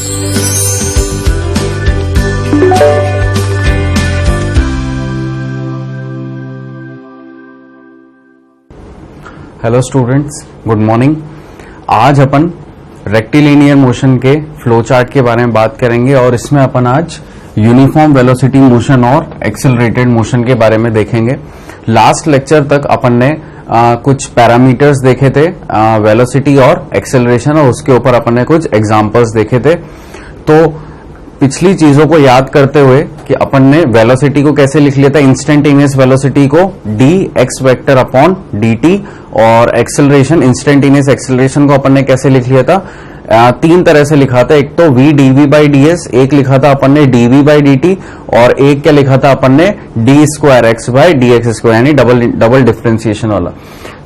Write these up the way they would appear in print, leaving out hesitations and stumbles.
Hello students, good morning. आज अपन rectilinear motion के flow chart के बारे में बात करेंगे और इसमें अपन आज यूनिफॉर्म वेलोसिटी मोशन और एक्सेलरेटेड मोशन के बारे में देखेंगे। लास्ट लेक्चर तक अपन ने कुछ पैरामीटर्स देखे थे, वेलोसिटी और एक्सेलरेशन, और उसके ऊपर अपन ने कुछ एग्जांपल्स देखे थे। तो पिछली चीजों को याद करते हुए कि अपन ने वेलोसिटी को कैसे लिख लिया था, इंस्टेंटेनियस वेलोसिटी को D x vector upon D t, और एक्सेलरेशन, इंस्टेंटेनियस एक्सेलरेशन को अपन ने कैसे लिख लिया था, तीन तरह से लिखा था। एक तो v d v by d s, एक लिखा था अपन ने d v by d t, और एक क्या लिखा था अपन ने d square x by d x square, यानी डबल डिफरेंशिएशन वाला।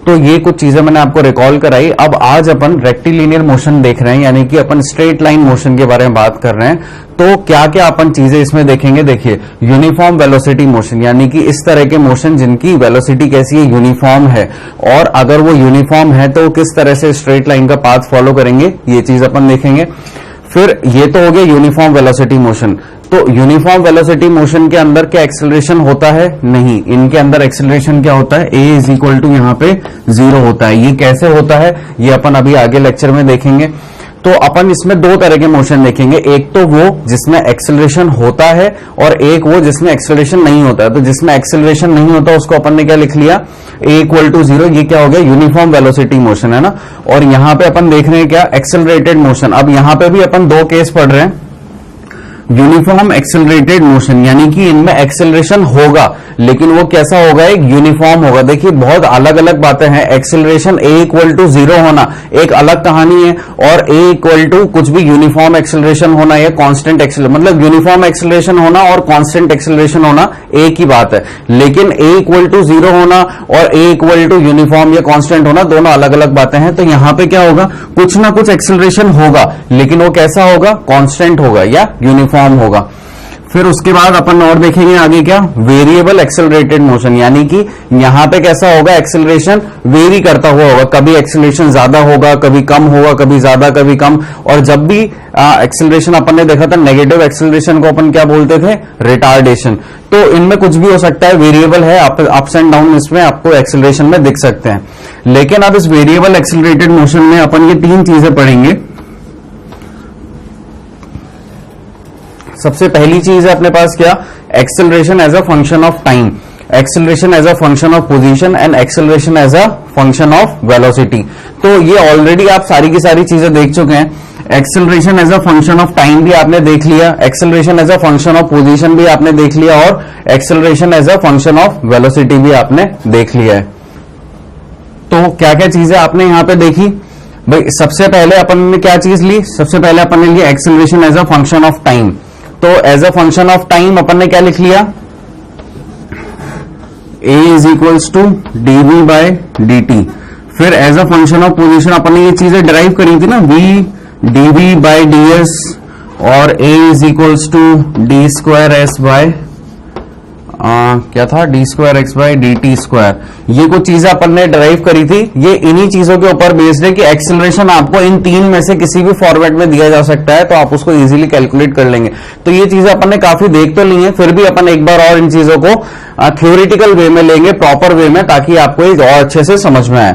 तो ये कुछ चीजें मैंने आपको रिकॉल कराई। अब आज अपन रेक्टिलिनियर मोशन देख रहे हैं, यानी कि अपन स्ट्रेट लाइन मोशन के बारे में बात कर रहे हैं। तो क्या क्या अपन चीजें इसमें देखेंगे, देखिए यूनिफॉर्म वेलोसिटी मोशन, यानी कि इस तरह के मोशन जिनकी वेलोसिटी कैसी है, यूनिफॉर्म है, और अगर वो यूनिफॉर्म है तो किस तरह से स्ट्रेट लाइन का पाथ फॉलो करेंगे, ये चीज अपन देखेंगे। फिर ये तो हो गया यूनिफॉर्म वेलोसिटी मोशन। तो यूनिफॉर्म वेलोसिटी मोशन के अंदर क्या एक्सेलरेशन होता है? नहीं, इनके अंदर एक्सेलरेशन क्या होता है, a इज इक्वल टू यहाँ पे 0 होता है। ये कैसे होता है ये अपन अभी आगे लेक्चर में देखेंगे। तो अपन इसमें दो तरह के मोशन देखेंगे, एक तो वो जिसमें एक्सेलरेशन होता है और एक वो जिसमें एक्सेलरेशन नहीं होता है। तो जिसमें एक्सेलरेशन नहीं होता उसको अपन ने क्या लिख लिया, a इक्वल टू 0, ये क्या हो गया, यूनिफॉर्म वेलोसिटी मोशन है ना। और यहाँ पे अपन देख रहे हैं क्या, एक्सेलरेटेड मोशन। अब यहाँ पे भी अपन दो केस पढ़ रहे हैं, यूनिफॉर्म एक्सेलरेटेड मोशन, यानी कि इनमें एक्सेलरेशन होगा लेकिन वो कैसा होगा, एक यूनिफॉर्म होगा। देखिए बहुत अलग अलग बातें हैं। एक्सेलरेशन a इक्वल टू 0 होना एक अलग कहानी है, और a इक्वल टू कुछ भी यूनिफॉर्म एक्सेलरेशन होना या कांस्टेंट एक्सेलरेशन, मतलब यूनिफॉर्म एक्सेलरेशन होना और कांस्टेंट एक्सेलरेशन होना एक ही बात है। लेकिन a इक्वल टू 0 होना और a इक्वल टू यूनिफॉर्म या कांस्टेंट होना दोनों अलग अलग बातें हैं। तो यहां पे क्या होगा, कुछ ना कुछ एक्सेलरेशन होगा लेकिन वो कैसा होगा, कांस्टेंट होगा या यूनिफॉर्म होगा। फिर उसके बाद अपन और देखेंगे आगे क्या, वेरिएबल एक्सेलरेटेड मोशन, यानी कि यहां पे कैसा होगा, एक्सेलरेशन वेरी करता हुआ होगा। कभी एक्सेलरेशन ज्यादा होगा, कभी कम होगा, कभी ज्यादा कभी कम। और जब भी एक्सेलरेशन अपन ने देखा था, नेगेटिव एक्सेलरेशन को अपन क्या बोलते थे, रिटार्डेशन। तो इनमें कुछ भी हो सकता है, वेरिएबल है, अप्स एंड डाउन इसमें आपको एक्सेलरेशन में दिख सकते हैं। लेकिन अब इस वेरिएबल एक्सेलरेटेड मोशन में अपन ये तीन चीजें पढ़ेंगे। सबसे पहली चीज है अपने पास क्या, acceleration as a function of time, acceleration as a function of position and acceleration as a function of velocity. तो ये ऑलरेडी आप सारी की सारी चीजें देख चुके हैं। Acceleration as a function of time भी आपने देख लिया, acceleration as a function of position भी आपने देख लिया, और acceleration as a function of velocity भी आपने देख लिया है। तो क्या क्या चीजें आपने यहां पे देखी भाई। सबसे पहले अपन ने क्या चीज ली, सबसे पहले अपन ने लिया acceleration as a function of time. तो as a function of time अपन ने क्या लिख लिया, a is equals to D V by D T. फिर as a function of position अपन ने ये चीजें डिराइव करी थी ना, v D V by D S, और a is equals to D square S by क्या था, D square X by D T square. ये कुछ चीजें अपन ने डिराइव करी थी। ये इन्हीं चीजों के ऊपर बेस्ड है कि एक्सेलरेशन आपको इन तीन में से किसी भी फॉर्मेट में दिया जा सकता है, तो आप उसको इजीली कैलकुलेट कर लेंगे। तो ये चीजें अपन ने काफी देख तो ली हैं, फिर भी अपन एक बार और इन चीजों को थ्योरेटिकल वे में लेंगे, प्रॉपर वे में, ताकि आपको ये और अच्छे से समझ में आए।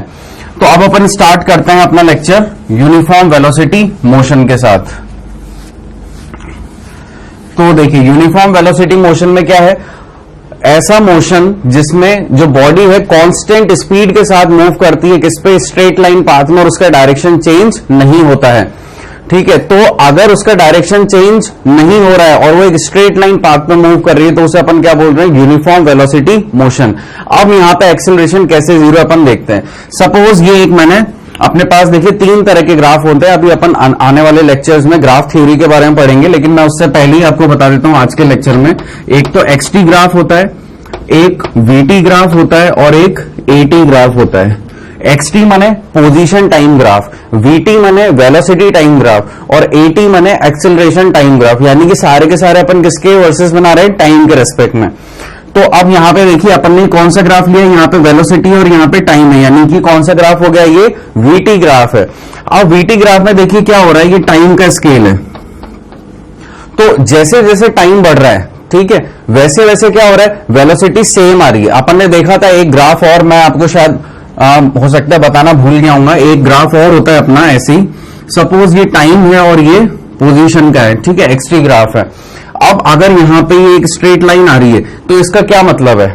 तो अब अपन स्टार्ट करते हैं अपना लेक्चर यूनिफॉर्म वेलोसिटी मोशन के साथ। तो देखिए यूनिफॉर्म वेलोसिटी मोशन में क्या है, ऐसा मोशन जिसमें जो बॉडी है कांस्टेंट स्पीड के साथ मूव करती है, किस पे, स्ट्रेट लाइन पाथ में, और उसका डायरेक्शन चेंज नहीं होता है। ठीक है, तो अगर उसका डायरेक्शन चेंज नहीं हो रहा है और वो एक स्ट्रेट लाइन पाथ में मूव कर रही है, तो उसे अपन क्या बोल रहे हैं, यूनिफॉर्म वेलोसिटी मोशन। अब यहां पे एक्सेलरेशन कैसे जीरो अपन देखते हैं। सपोज ये एक मैंने अपने पास, देखिए तीन तरह के ग्राफ होते हैं। अभी अपन आने वाले लेक्चर्स में ग्राफ थ्योरी के बारे में पढ़ेंगे, लेकिन मैं उससे पहले ही आपको बता देता हूं आज के लेक्चर में, एक तो एक्सटी ग्राफ होता है, एक वीटी ग्राफ होता है, और एक एटी ग्राफ होता है। एक्सटी माने पोजीशन टाइम ग्राफ, वीटी माने वेलोसिटी टाइम ग्राफ, और एटी माने एक्सेलरेशन टाइम ग्राफ। यानी कि सारे के सारे अपन किसके वर्सेस बना रहे हैं, टाइम के रेस्पेक्ट में। तो अब यहां पे देखिए अपन ने कौन सा ग्राफ लिया, यहाँ पे वेलोसिटी और यहाँ पे टाइम है, यानी कि कौन सा ग्राफ हो गया, ये वीटी ग्राफ है। अब वीटी ग्राफ में देखिए क्या हो रहा है, ये टाइम का स्केल है, तो जैसे जैसे टाइम बढ़ रहा है, ठीक है, वैसे वैसे क्या हो रहा है, वेलोसिटी सेम आ रही है। अपन ने देखा था एक ग्राफ, और मैं आपको शायद हो सकता है बताना भूल गया हूं, एक ग्राफ और होता है अपना ऐसे ही, सपोज ये टाइम है और ये पोजीशन का है, ठीक है, एक्स टी ग्राफ है। अब अगर यहां पे ये एक स्ट्रेट लाइन आ रही है तो इसका क्या मतलब है,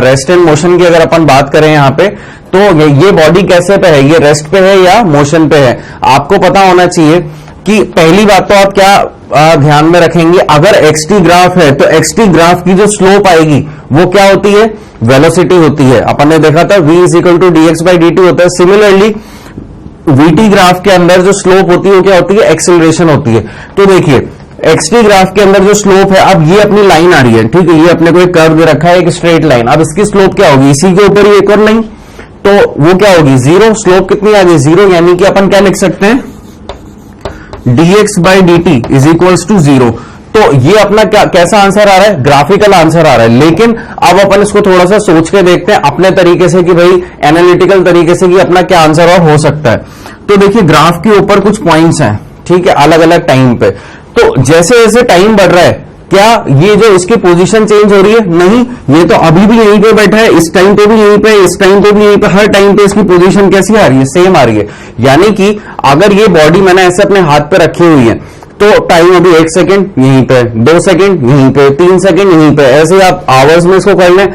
रेस्ट एंड मोशन की अगर अपन बात करें यहां पे, तो ये बॉडी कैसे पे है, ये रेस्ट पे है या मोशन पे है। आपको पता होना चाहिए कि पहली बात तो आप क्या ध्यान में रखेंगे, अगर एक्स टी ग्राफ है तो एक्स टी ग्राफ की जो स्लोप आएगी वो क्या होती है, वेलोसिटी होती है। अपन ने देखा था v is equal to dx by dt होता है। सिमिलरली vt ग्राफ के अंदर जो स्लोप होती है वो क्या होती है, एक्सेलरेशन होती है। तो देखिए xt ग्राफ के अंदर जो स्लोप है, अब ये अपनी लाइन आ रही है, ठीक है, ये अपने को एक कर्व दे रखा है, एक स्ट्रेट लाइन। अब इसकी स्लोप क्या होगी, इसी के ऊपर ही एक और लाइन, तो वो क्या होगी, जीरो। स्लोप कितनी आ गई, जीरो, यानी कि अपन क्या लिख सकते हैं, dx by dt is equals to zero. तो ये अपना क्या कैसा आंसर आ रहा है, ग्राफिकल आंसर आ रहा है। लेकिन अब अपन इसको थोड़ा सा सोच के देखते हैं अपने तरीके से कि भाई एनालिटिकल तरीके से कि अपना क्या आंसर और हो सकता है। तो देखिए ग्राफ के ऊपर कुछ पॉइंट्स हैं, ठीक है, अलग अलग टाइम पे। तो जैसे जैसे टाइम बढ़ रहा है, क्या ये जो इसकी पोजीशन चेंज हो रही है, नहीं, ये तो अभी भी यहीं पे बैठा है, इस टाइम पे भी यहीं पे, इस टाइम पे भी यहीं पे, हर टाइम पे इसकी पोजीशन कैसी आ रही है, सेम आ रही है। यानी कि अगर ये बॉडी मैंने ऐसे अपने हाथ पे रखी हुई है तो टाइम अभी 1 सेकंड यहीं पे, 2 सेकंड यहीं पे, 3 सेकंड यहीं पे, ऐसे आप आवर्स में इसको कर लें।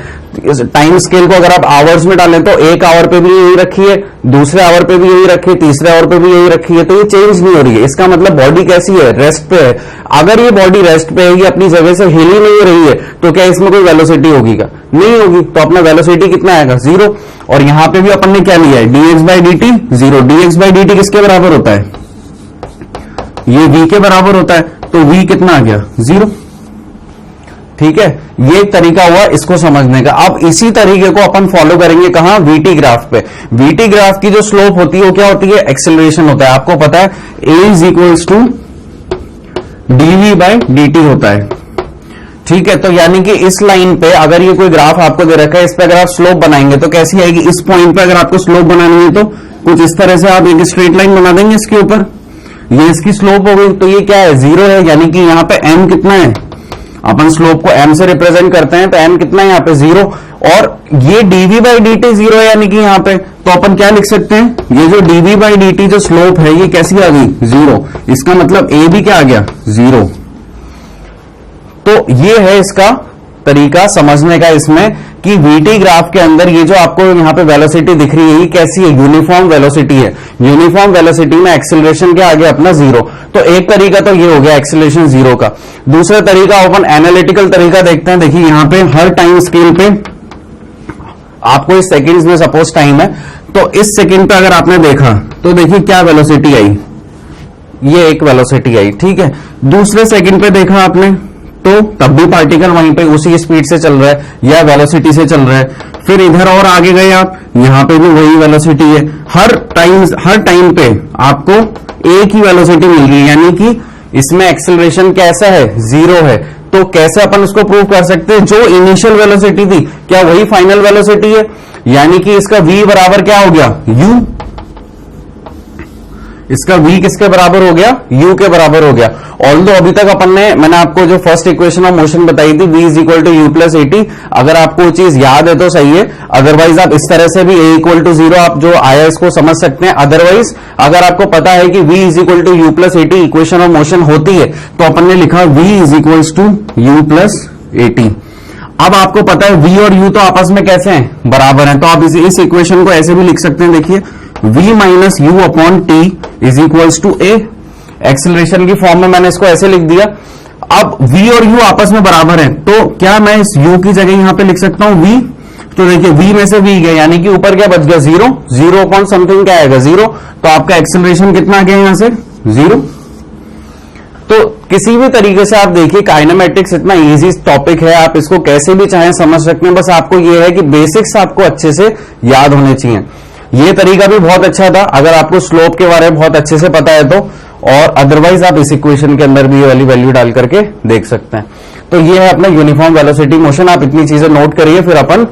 टाइम स्केल को अगर आप आवर्स में डालें तो 1 आवर पे भी यही रखी है, दूसरे आवर पे भी यही रखी है, तीसरे आवर पे भी यही रखी है, तो ये चेंज नहीं हो रही है। इसका मतलब बॉडी कैसी है, रेस्ट पे है। अगर ये बॉडी रेस्ट पे है, ये अपनी जगह से हिल ही नहीं रही है, तो क्या इसमें कोई वेलोसिटी होगी क्या, नहीं होगी। तो अपना वेलोसिटी कितना आएगा, जीरो। और यहां पे भी अपन ने क्या लिया है, dx by dt zero. dx by dt किसके बराबर होता है, ये v के बराबर होता है, तो v कितना आ गया, जीरो। ठीक है, ये एक तरीका हुआ इसको समझने का। अब इसी तरीके को अपन फॉलो करेंगे कहां, वीटी ग्राफ पे। वीटी ग्राफ की जो स्लोप होती है वो क्या होती है, एक्सेलरेशन होता है। आपको पता है a is equals to dv by dt होता है, ठीक है। तो यानी कि इस लाइन पे अगर ये कोई ग्राफ आपको दे रखा है, इस पे अगर आप स्लोप बनाएंगे तो कैसी आएगी, इस पॉइंट पे अगर आपको स्लोप बनानी है तो कुछ इस तरह से आप एक स्ट्रेट लाइन बना देंगे इसके ऊपर, ये इसकी स्लोप हो गई। तो ये क्या है, जीरो है, यानी कि यहाँ पे m कितना है, अपन स्लोप को m से रिप्रेजेंट करते हैं, तो m कितना है यहाँ पे, जीरो। और ये dv बाई dt जीरो है, यानी कि यहाँ पे तो अपन क्या लिख सकते हैं, ये जो dv बाई dt जो स्लोप है ये कैसी आ गई, जीरो। इसका मतलब a भी क्या आ गया, जीरो। तो ये है इसका तरीका समझने का इसमें कि वीटी ग्राफ के अंदर ये जो आपको यहाँ पे वेलोसिटी दिख रही है ये कैसी है, यूनिफॉर्म वेलोसिटी है। यूनिफॉर्म वेलोसिटी में एक्सेलरेशन क्या आ गया अपना, जीरो। तो एक तरीका तो ये हो गया एक्सेलरेशन जीरो का। दूसरा तरीका अपन एनालिटिकल तरीका देखते हैं। देखिए यहाँ पे हर टाइम स्केल पे आपको इस सेकेंड्स में सपोज टाइम है, तो इस सेकेंड पे अगर आपने देखा तो देखिए क्या वेलोसिटी आई, ये एक वेलोसिटी आई, ठीक है। दूसरे सेकेंड पे देखा आपने तो तब भी पार्टिकल वहीं पे उसी स्पीड से चल रहा है या वेलोसिटी से चल रहा है। फिर इधर और आगे गए आप, यहां पे भी वही वेलोसिटी है। हर टाइम पे आपको एक ही वेलोसिटी मिल रही है, यानी कि इसमें एक्सेलरेशन कैसा है, जीरो है। तो कैसे अपन उसको प्रूव कर सकते हैं, जो इनिशियल वेलोसिटी थी क्या वही फाइनल वेलोसिटी है, यानी कि इसका v बराबर क्या हो गया, u। इसका v किसके बराबर हो गया, u के बराबर हो गया। ऑल्दो अभी तक अपन ने, मैंने आपको जो फर्स्ट इक्वेशन ऑफ मोशन बताई थी v is equal to u plus a t, अगर आपको वो चीज याद है तो सही है, अदरवाइज आप इस तरह से भी a इक्वल टू जीरो आप जो आया इसको समझ सकते हैं। अदरवाइज अगर आपको पता है कि v is equal to u plus a t equation of motion होती है तो अपन ने लिखा v is equal to u plus a t. अब आपको पता है v और u तो आपस में कैसे हैं, बराबर हैं, तो आप इस इक्वेशन को ऐसे भी लिख सकते हैं। देखिए v minus u upon t is equals to a. Acceleration की फॉर्म में मैंने इसको ऐसे लिख दिया। अब v और u आपस में बराबर हैं, तो क्या मैं इस u की जगह यहां पे लिख सकता हूं v। तो देखिए v में से v गया, यानी कि ऊपर क्या बच गया, जीरो। जीरो अपॉन समथिंग क्या आएगा, जीरो। तो आपका एक्सेलरेशन कितना आ गया यहां से, जीरो। तो किसी भी तरीके से आप देखिए काइनेमेटिक्स इतना इजी टॉपिक है, आप इसको कैसे भी चाहें समझ सकते हैं। बस आपको ये है कि बेसिक्स आपको अच्छे से याद होने चाहिए। ये तरीका भी बहुत अच्छा था अगर आपको स्लोप के बारे में बहुत अच्छे से पता है तो, और अदरवाइज आप इस इक्वेशन के अंदर भी ये वाली वैल्यू डाल करके देख सकते हैं। तो ये है अपना यूनिफॉर्म वेलोसिटी मोशन। आप इतनी चीजें नोट करिए, फिर अपन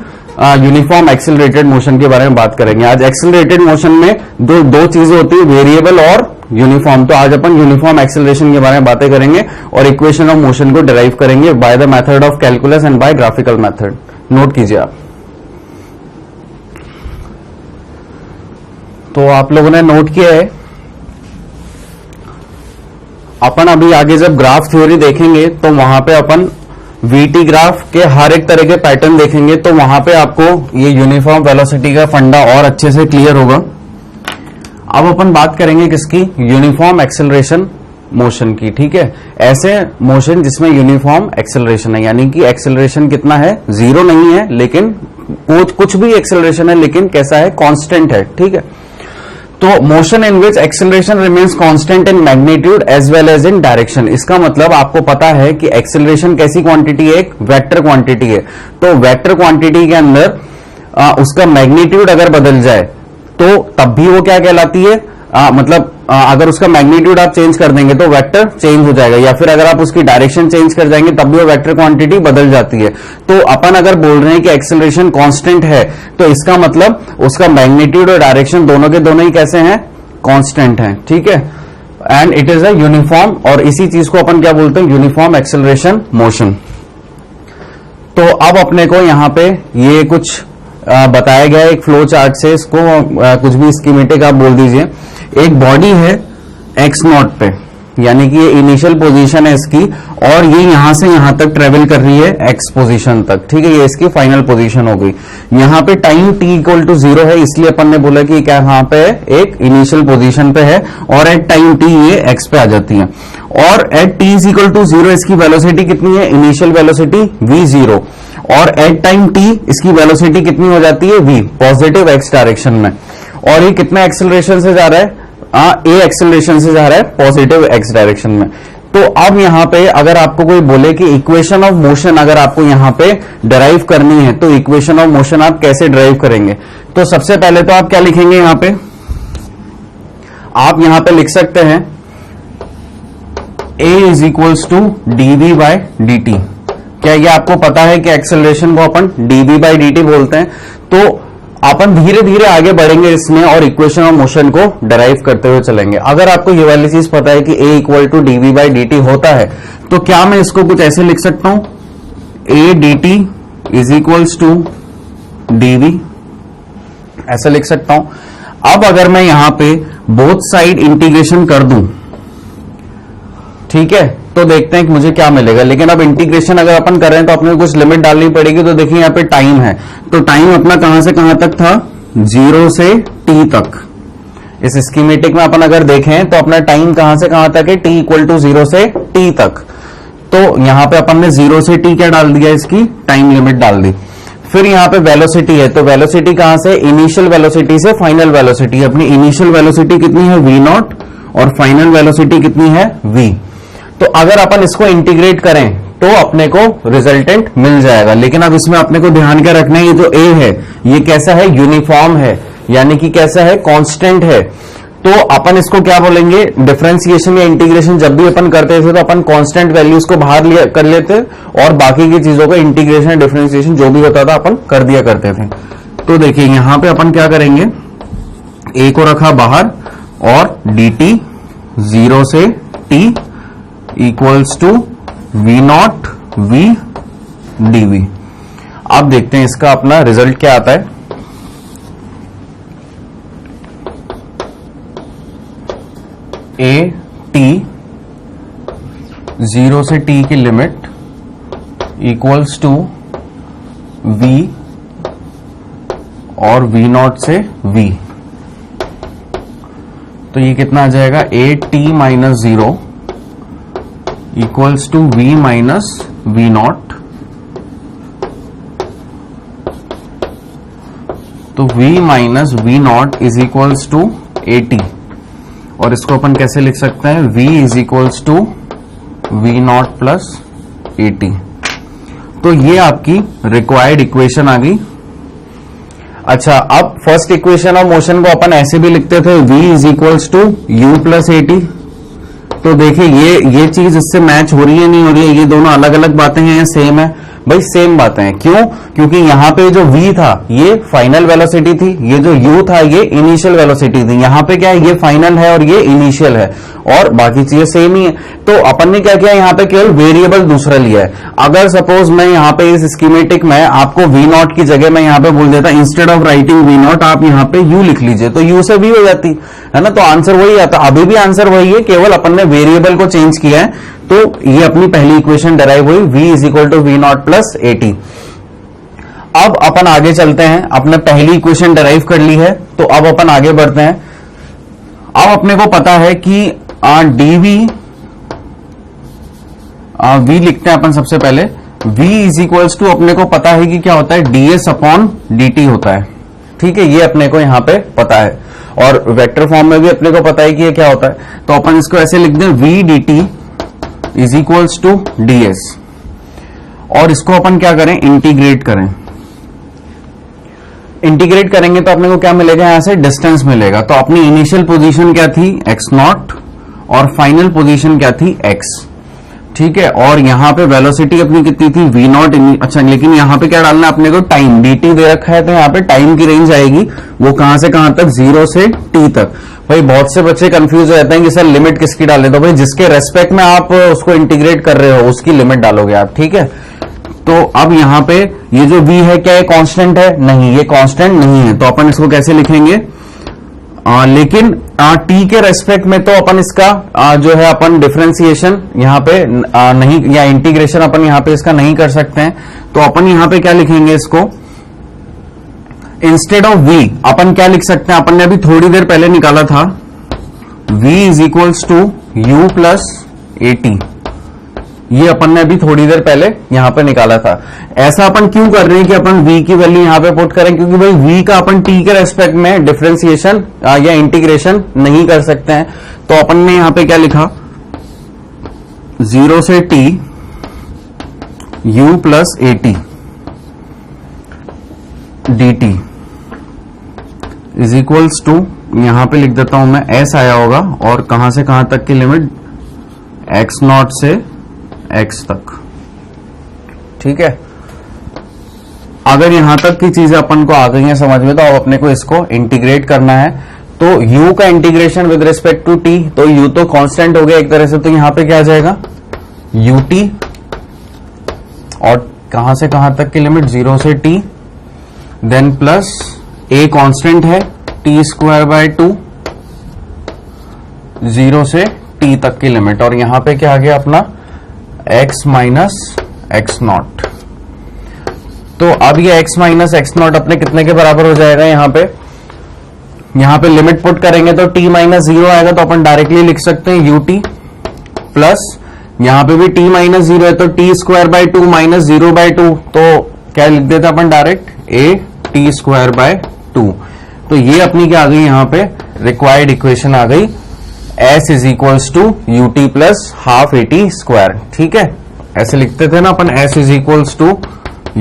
यूनिफॉर्म एक्सेलरेटेड मोशन के बारे में बात करेंगे। आज एक्सेलरेटेड मोशन में दो चीजें होती है, वेरिएबल और यूनिफॉर्म। तो आज अपन यूनिफॉर्म एक्सेलरेशन के बारे में बातें करेंगे और इक्वेशन ऑफ मोशन को डिराइव करेंगे by the method of calculus and by graphical method. Note कीजिए आप। तो आप लोगों ने नोट किया है। अपन अभी आगे जब ग्राफ थ्योरी देखेंगे तो वहां पे अपन वीटी ग्राफ के हर एक तरह के पैटर्न देखेंगे, तो वहां पे आपको ये यूनिफॉर्म वेलोसिटी का फंडा और अच्छे से क्लियर होगा। अब अपन बात करेंगे किसकी? यूनिफॉर्म एक्सेलरेशन मोशन की। ठीक है, ऐसे मोशन जिसमें यूनिफॉर्म एक्सेलरेशन है, यानी कि एक्सेलरेशन कितना है? जीरो नहीं है, लेकिन कुछ भी एक्सेलरेशन है लेकिन कैसा है? कांस्टेंट है। ठीक है, तो motion in which acceleration remains constant in magnitude as well as in direction. इसका मतलब आपको पता है कि एक्सेलरेशन कैसी क्वांटिटी है? एक वेक्टर क्वांटिटी है। तो वेक्टर क्वांटिटी के अंदर उसका मैग्नीट्यूड अगर बदल जाए तो तब भी वो क्या कहलाती है? अगर उसका मैग्नीट्यूड आप चेंज कर देंगे तो वेक्टर चेंज हो जाएगा, या फिर अगर आप उसकी डायरेक्शन चेंज कर जाएंगे तब भी वो वेक्टर क्वांटिटी बदल जाती है। तो अपन अगर बोल रहे हैं कि एक्सेलरेशन कांस्टेंट है तो इसका मतलब उसका मैग्नीट्यूड और डायरेक्शन दोनों के दोनों ही कैसे हैं? कांस्टेंट हैं। ठीक है, and it is a uniform, और इसी चीज को अपन क्या बोलते हैं? Uniform acceleration motion. तो अब अपने को यहां पे ये कुछ बताया गया एक फ्लो चार्ट से, इसको कुछ भी स्कीमेटिक आप बोल दीजिए। एक बॉडी है एक्स नॉट पे, यानी कि ये इनिशियल पोजीशन है इसकी, और ये यहां से यहां तक ट्रेवल कर रही है एक्स पोजीशन तक। ठीक है, ये इसकी फाइनल पोजीशन हो गई। यहां पे टाइम t इक्वल टू 0 है, इसलिए अपन ने बोला कि क्या यहां पे एक इनिशियल पोजीशन पे है, और एट टाइम t ये एक्स पे आ जाती है। और at t is equal to 0 इसकी वेलोसिटी कितनी है? इनिशियल वेलोसिटी v0, और एट टाइम t इसकी वेलोसिटी कितनी हो जाती है? v, पॉजिटिव एक्स डायरेक्शन में। और ये कितना एक्सेलरेशन से जा रहा है? ए एक्सेलरेशन से जा रहा है पॉजिटिव एक्स डायरेक्शन में। तो अब यहां पे अगर आपको कोई बोले कि इक्वेशन ऑफ मोशन अगर आपको यहां पे डिराइव करनी है, तो इक्वेशन ऑफ मोशन आप कैसे डिराइव करेंगे? तो सबसे पहले तो आप क्या लिखेंगे यहां पे? आप यहां पे लिख सकते हैं a is equals to dv by dt। क्या ये आपको पता है कि एक्सेलरेशन को अपन dv बाय dt बोलते हैं? तो अपन धीरे धीरे आगे बढ़ेंगे इसमें और इक्वेशन ऑफ मोशन को डिराइव करते हुए चलेंगे। अगर आपको ये वाली चीज पता है कि a equal to dv by dt होता है, तो क्या मैं इसको कुछ ऐसे लिख सकता हूं? a dt is equals to dv, ऐसे लिख सकता हूं। अब अगर मैं यहां पे बोथ साइड इंटीग्रेशन कर दूं, ठीक है, तो देखते हैं कि मुझे क्या मिलेगा। लेकिन अब इंटीग्रेशन अगर अपन कर रहे हैं तो अपने कुछ लिमिट डालनी पड़ेगी। तो देखिए यहाँ पे टाइम है, तो टाइम अपना कहां से कहां तक था? 0 से t तक। इस स्कीमेटिक में अपन अगर देखें तो अपना टाइम कहां से कहां तक है? t इक्वल टू 0 से t तक। तो यहां पे अपन ने 0 से t क्या डाल दिया? इसकी टाइम लिमिट डाल दी। फिर यहां पे वेलोसिटी है, तो वेलोसिटी कहां से? इनिशियल वेलोसिटी से फाइनल वेलोसिटी। अपनी इनिशियल वेलोसिटी कितनी है? v0, और फाइनल वेलोसिटी कितनी है? v। तो अगर अपन इसको इंटीग्रेट करें तो अपने को रिजल्टेंट मिल जाएगा। लेकिन अब इसमें अपने को ध्यान क्या रखना है? ये जो a है ये कैसा है? यूनिफॉर्म है, यानी कि कैसा है? कांस्टेंट है। तो अपन इसको क्या बोलेंगे? डिफरेंशिएशन या इंटीग्रेशन जब भी अपन करते थे तो अपन कांस्टेंट वैल्यूज को बाहर कर लेते और बाकी की चीजों को इंटीग्रेशन डिफरेंशिएशन जो भी होता था अपन कर दिया करते थे। तो देखिए यहां पे अपन क्या करेंगे? a को रखा बाहर और dt 0 से t equals to v0 v dv। अब देखते हैं इसका अपना रिजल्ट क्या आता है। a t 0 से t की लिमिट इक्वल्स टू v और v0 से v। तो ये कितना आ जाएगा? a t minus 0 equals to v minus v0। तो v minus v0 is equals to at, और इसको अपन कैसे लिख सकते हैं? v is equals to v0 plus at। तो ये आपकी रिक्वायर्ड इक्वेशन आ गई। अच्छा, अब फर्स्ट इक्वेशन ऑफ मोशन को अपन ऐसे भी लिखते थे, v is equals to u plus at। तो देखिए ये चीज इससे मैच हो रही है नहीं हो रही है? ये दोनों अलग अलग बातें हैं या सेम है? भाई सेम बातें हैं। क्यों? क्योंकि यहाँ पे जो v था ये फाइनल वेलोसिटी थी, ये जो u था ये इनिशियल वेलोसिटी थी। यहाँ पे क्या है, ये फाइनल है और ये इनिशियल है और बाकी चीजें सेम ही है। तो अपन ने क्या किया, यहाँ पे केवल वेरिएबल दूसरा लिया है। अगर सपोज मैं यहाँ पे इस स्कीमेटिक में आपको v0 की जगह मैं यहाँ पे बोल देता, इंस्टेड ऑफ राइटिंग v0 आप यहाँ पे u लिख लीजिए, तो u से v हो जाती है ना, तो आंसर वही आता। अभी भी आंसर वही है, केवल अपन ने वेरिएबल को चेंज किया है। तो ये अपनी पहली इक्वेशन डिराइव हुई, v is equal to v0 plus at। अब अपन आगे चलते हैं, अपने पहली इक्वेशन डिराइव कर ली है, तो अब अपन आगे बढ़ते हैं। अब अपने को पता है कि dv v लिखते हैं अपन सबसे पहले, v इज इक्वल्स टू अपने को पता है कि क्या होता है, ds अपॉन dt होता है। ठीक है, ये अपने को यहां पे पता है और वेक्टर फॉर्म में भी अपने को पता है कि ये क्या होता है। तो अपन इसको ऐसे लिख दें, v dt is equals to ds, और इसको अपन क्या करें, इंटीग्रेट करें। इंटीग्रेट करेंगे तो अपने को क्या मिलेगा, यहां से डिस्टेंस मिलेगा। तो अपनी इनिशियल पोजीशन क्या थी, x0, और फाइनल पोजीशन क्या थी, x। ठीक है, और यहां पे वेलोसिटी अपनी कितनी थी, v0। अच्छा, लेकिन यहां पे क्या डालना है अपने को, टाइम dt दे रखा है, तो यहां पे टाइम की रेंज आएगी वो कहां से कहां तक, 0 से t तक। भाई बहुत से बच्चे कंफ्यूज हो जाते हैं कि सर लिमिट किसकी डालें, तो भाई जिसके रेस्पेक्ट में आप उसको इंटीग्रेट कर रहे हो उसकी लिमिट डालोगे आप। ठीक है, तो अब यहां पे ये जो v है क्या ये कांस्टेंट है, नहीं ये कांस्टेंट नहीं है, तो अपन इसको कैसे लिखेंगे, लेकिन t के रेस्पेक्ट में तो अपन इसका जो है अपन डिफरेंशिएशन यहाँ पे नहीं, या इंटीग्रेशन अपन यहाँ पे इसका नहीं कर सकते हैं। तो अपन यहाँ पे क्या लिखेंगे, इसको इंस्टेड ऑफ v अपन क्या लिख सकते हैं, अपन ने अभी थोड़ी देर पहले निकाला था, v is equals to u plus at। ये अपन ने अभी थोड़ी देर पहले यहां पे निकाला था। ऐसा अपन क्यों कर रहे हैं कि अपन v की वैल्यू यहां पे पुट करें, क्योंकि भाई v का अपन t के रेस्पेक्ट में डिफरेंशिएशन या इंटीग्रेशन नहीं कर सकते हैं। तो अपन ने यहां पे क्या लिखा, 0 से t u plus at dt is equals to, यहां पे लिख देता हूं मैं, s आया होगा और कहां से कहां तक की लिमिट, x0 से x तक। ठीक है, अगर यहां तक की चीजें अपन को आ गई हैं समझ में, तो अब अपने को इसको इंटीग्रेट करना है। तो u का integration with respect to t, तो u तो कांस्टेंट हो गया एक तरह से, तो यहां पे क्या आ जाएगा, ut, और कहां से कहां तक की लिमिट, 0 से t, then plus a constant है, t स्क्वायर बाय 2, 0 से t तक की लिमिट, और यहां पे क्या आ गया अपना x माइनस x0। तो अब ये x माइनस x0 अपने कितने के बराबर हो जाएगा, यहां पे लिमिट पुट करेंगे तो t माइनस 0 आएगा, तो अपन डायरेक्टली लिख सकते हैं ut प्लस, यहां पे भी t माइनस 0 है तो t square by 2 minus 0 by 2, तो क्या लिख देते अपन direct, a t square by 2। तो ये अपनी क्या आ गई, यहां पे रिक्वायर्ड इक्वेशन आ गई, s is equals to ut plus half at square. ठीक है, ऐसे लिखते थे ना अपन, s is equals to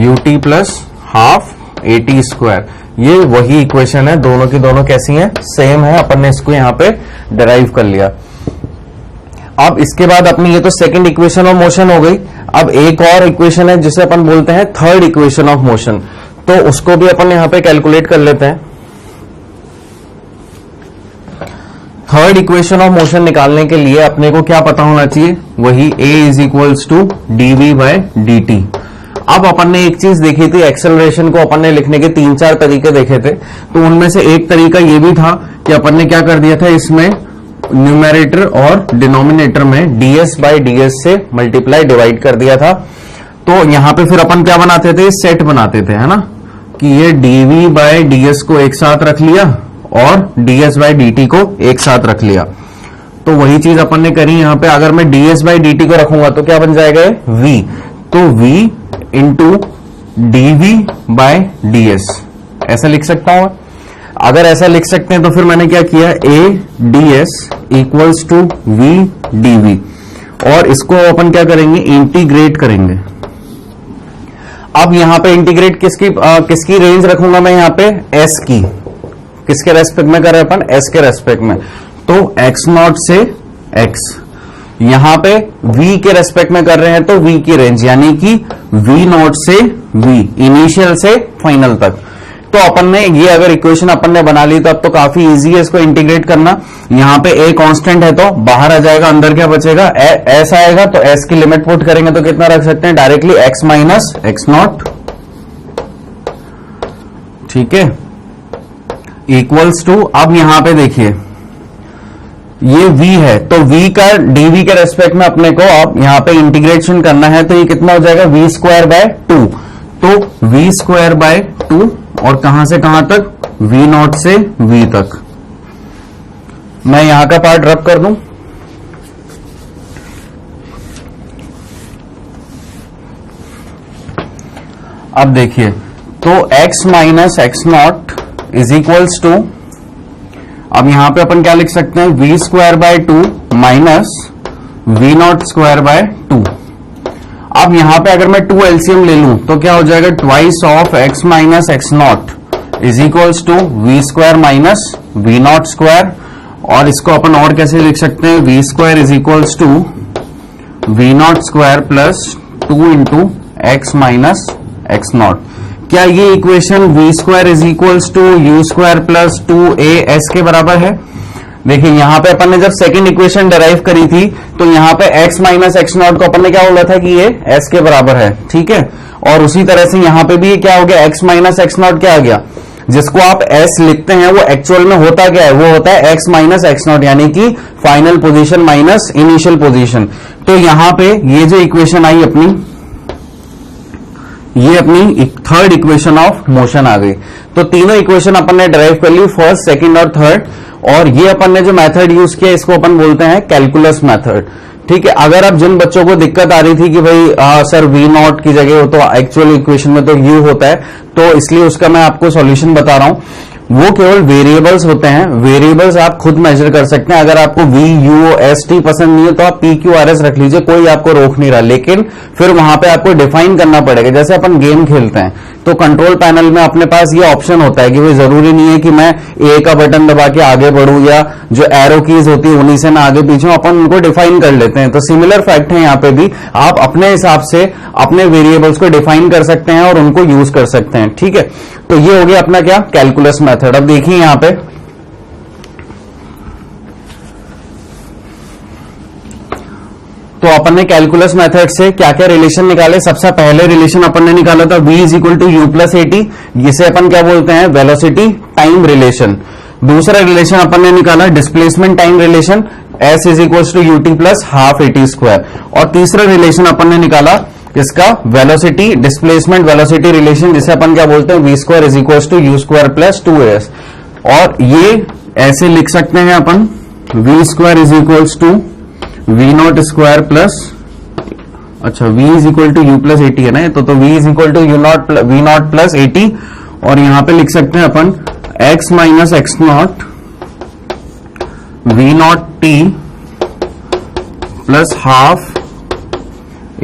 ut plus half at square. ये वही इक्वेशन है, दोनों की दोनों कैसी हैं, सेम है। अपन ने इसको यहां पे डिराइव कर लिया। अब इसके बाद अपनी ये तो सेकंड इक्वेशन ऑफ मोशन हो गई। अब एक और इक्वेशन है जिसे अपन बोलते हैं थर्ड इक्वेशन ऑफ मोशन, तो उसको भी अपन यहां पे कैलकुलेट कर लेते हैं। थर्ड इक्वेशन ऑफ मोशन निकालने के लिए अपने को क्या पता होना चाहिए, वही a is equals to dv by dt। अब अपन ने एक चीज देखी थी, एक्सेलरेशन को अपन ने लिखने के 3-4 तरीके देखे थे, तो उनमें से एक तरीका ये भी था कि अपन ने क्या कर दिया था, इसमें न्यूमेरेटर और डिनोमिनेटर में ds बाय ds से मल्टीप्लाई डिवाइड कर दिया था। तो यहां पे फिर अपन क्या बनाते थे, सेट बनाते थे, है ना, कि ये dv बाय ds को एक साथ रख लिया और ds बाय dt को एक साथ रख लिया। तो वही चीज अपन ने करी यहां पे। अगर मैं ds बाय dt को रखूंगा तो क्या बन जाएगा, v, तो v into dv by ds ऐसा लिख सकता हूं। अगर ऐसा लिख सकते हैं तो फिर मैंने क्या किया, a ds equals to v dv, और इसको अपन क्या करेंगे, इंटीग्रेट करेंगे। अब यहां पे इंटीग्रेट किसकी रेंज रखूंगा मैं, यहां पे s की, किसके रेस्पेक्ट में कर रहे हैं अपन, s के रेस्पेक्ट में, तो x0 से x, यहां पे v के रेस्पेक्ट में कर रहे हैं तो v की रेंज यानी कि v0 से v, इनिशियल से फाइनल तक। तो अपन ने ये अगर इक्वेशन अपन ने बना ली तो अब तो काफी इजी है इसको इंटीग्रेट करना। यहां पे a कांस्टेंट है तो बाहर आ जाएगा, अंदर क्या बचेगा, s आएगा, तो s की लिमिट पुट करेंगे तो कितना रख सकते हैं डायरेक्टली x माइनस x0, ठीक है, इक्वल्स टू, अब यहां पे देखिए ये v है तो v का dv के रेस्पेक्ट में अपने को अब यहां पे इंटीग्रेशन करना है तो ये कितना हो जाएगा v स्क्वायर बाय 2, तो v स्क्वायर बाय 2 और कहां से कहां तक, v0 से v तक। मैं यहां का पार्ट रब कर दूं, अब देखिए तो x minus x0 is equals to, अब यहां पे अपन क्या लिख सकते हैं, v square by 2 minus v0 square by 2। अब यहां पे अगर मैं 2 एलसीएम ले लूं तो क्या हो जाएगा, twice of x minus x0 is equals to v square minus v0 square, और इसको अपन और कैसे लिख सकते हैं, v square is equals to v0 square plus 2 into x minus x0। क्या ये equation v square is equals to u square plus 2as के बराबर है? देखिए यहां पे अपन ने जब सेकंड इक्वेशन डिराइव करी थी तो यहां पे x माइनस x0 को अपन ने क्या बोला था कि ये s के बराबर है, ठीक है। और उसी तरह से यहां पे भी ये क्या हो गया, x माइनस x0 क्या आ गया, जिसको आप s लिखते हैं वो एक्चुअल में होता क्या है, वो होता है x माइनस x0 यानी कि final position minus initial position. तो यहां पे ये जो इक्वेशन आई अपनी, ये अपनी थर्ड इक्वेशन ऑफ मोशन आ गई। तो तीनों इक्वेशन अपन ने डिराइव कर ली, फर्स्ट, सेकंड और थर्ड, और ये अपन ने जो मेथड यूज किया इसको अपन बोलते हैं कैलकुलस मेथड, ठीक है। अगर अब जिन बच्चों को दिक्कत आ रही थी कि भाई सर v0 की जगह हो तो एक्चुअल इक्वेशन में तो u होता है, तो इसलिए उसका मैं आपको सॉल्यूशन बता रहा हूं। वो केवल वेरिएबल्स होते हैं, वेरिएबल्स आप खुद मेजर कर सकते हैं। अगर आपको v, u, s, t पसंद नहीं है तो आप p, q, r, s रख लीजिए, कोई आपको रोक नहीं रहा, लेकिन फिर वहां पे आपको डिफाइन करना पड़ेगा। जैसे अपन गेम खेलते हैं तो कंट्रोल पैनल में अपने पास ये ऑप्शन होता है कि भाई जरूरी नहीं है कि मैं a का बटन दबा के आगे बढ़ूं या जो एरो कीज होती है उन्हीं से मैं आगे पीछे, अपन उनको डिफाइन कर लेते हैं। तो सिमिलर फैक्ट है यहाँ पे भी, आप अपने हिसाब से अपने वेरिएबल्स को डिफाइन कर सकते हैं और उनको यूज कर सकते हैं, ठीक है। तो ये हो गया अपना क्या, कैलकुलस मेथड। अब देखिए यहां पे तो अपन ने कैलकुलस मेथड से क्या क्या रिलेशन निकाले। सबसे पहले रिलेशन अपन ने निकाला था v is equal to u plus a t, जिसे अपन क्या बोलते हैं, वेलोसिटी टाइम रिलेशन। दूसरा रिलेशन अपन ने निकाला displacement time relation, s is equal to u t plus half a t square. और तीसरा रिलेशन अपन ने निकाला इसका वेलोसिटी डिस्प्लेसमेंट वेलोसिटी रिलेशन, जिसे अपन क्या बोलते हैं, v square is equal to u square plus 2as। और ये ऐसे लिख सकते हैं अपन, v square is equal to v0 square plus, अच्छा v is equal to u plus 80 है ना, तो v is equal to v0 plus 80। और यहां पे लिख सकते हैं अपन x minus x0 v0 t plus half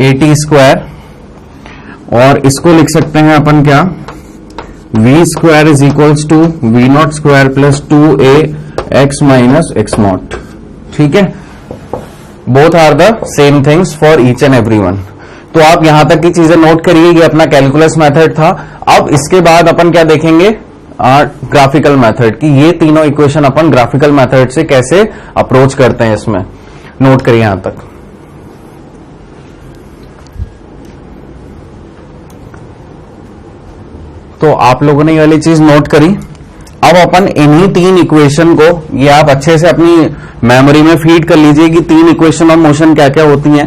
80 square. और इसको लिख सकते हैं अपन क्या, v square is equals to v0 square plus 2a x minus x0, ठीक है। Both are the same things for each and every one. तो आप यहां तक की चीजें नोट करिए, ये अपना कैलकुलस मेथड था। अब इसके बाद अपन क्या देखेंगे, ग्राफिकल मेथड की। ये तीनों इक्वेशन अपन ग्राफिकल मेथड से कैसे अप्रोच करते हैं, इसमें नोट करिए यहां तक। तो आप लोगों ने ये वाली चीज नोट करी। अब अपन इन्हीं तीन इक्वेशन को, ये आप अच्छे से अपनी मेमोरी में फीड कर लीजिए कि तीन इक्वेशन ऑफ मोशन क्या क्या होती हैं।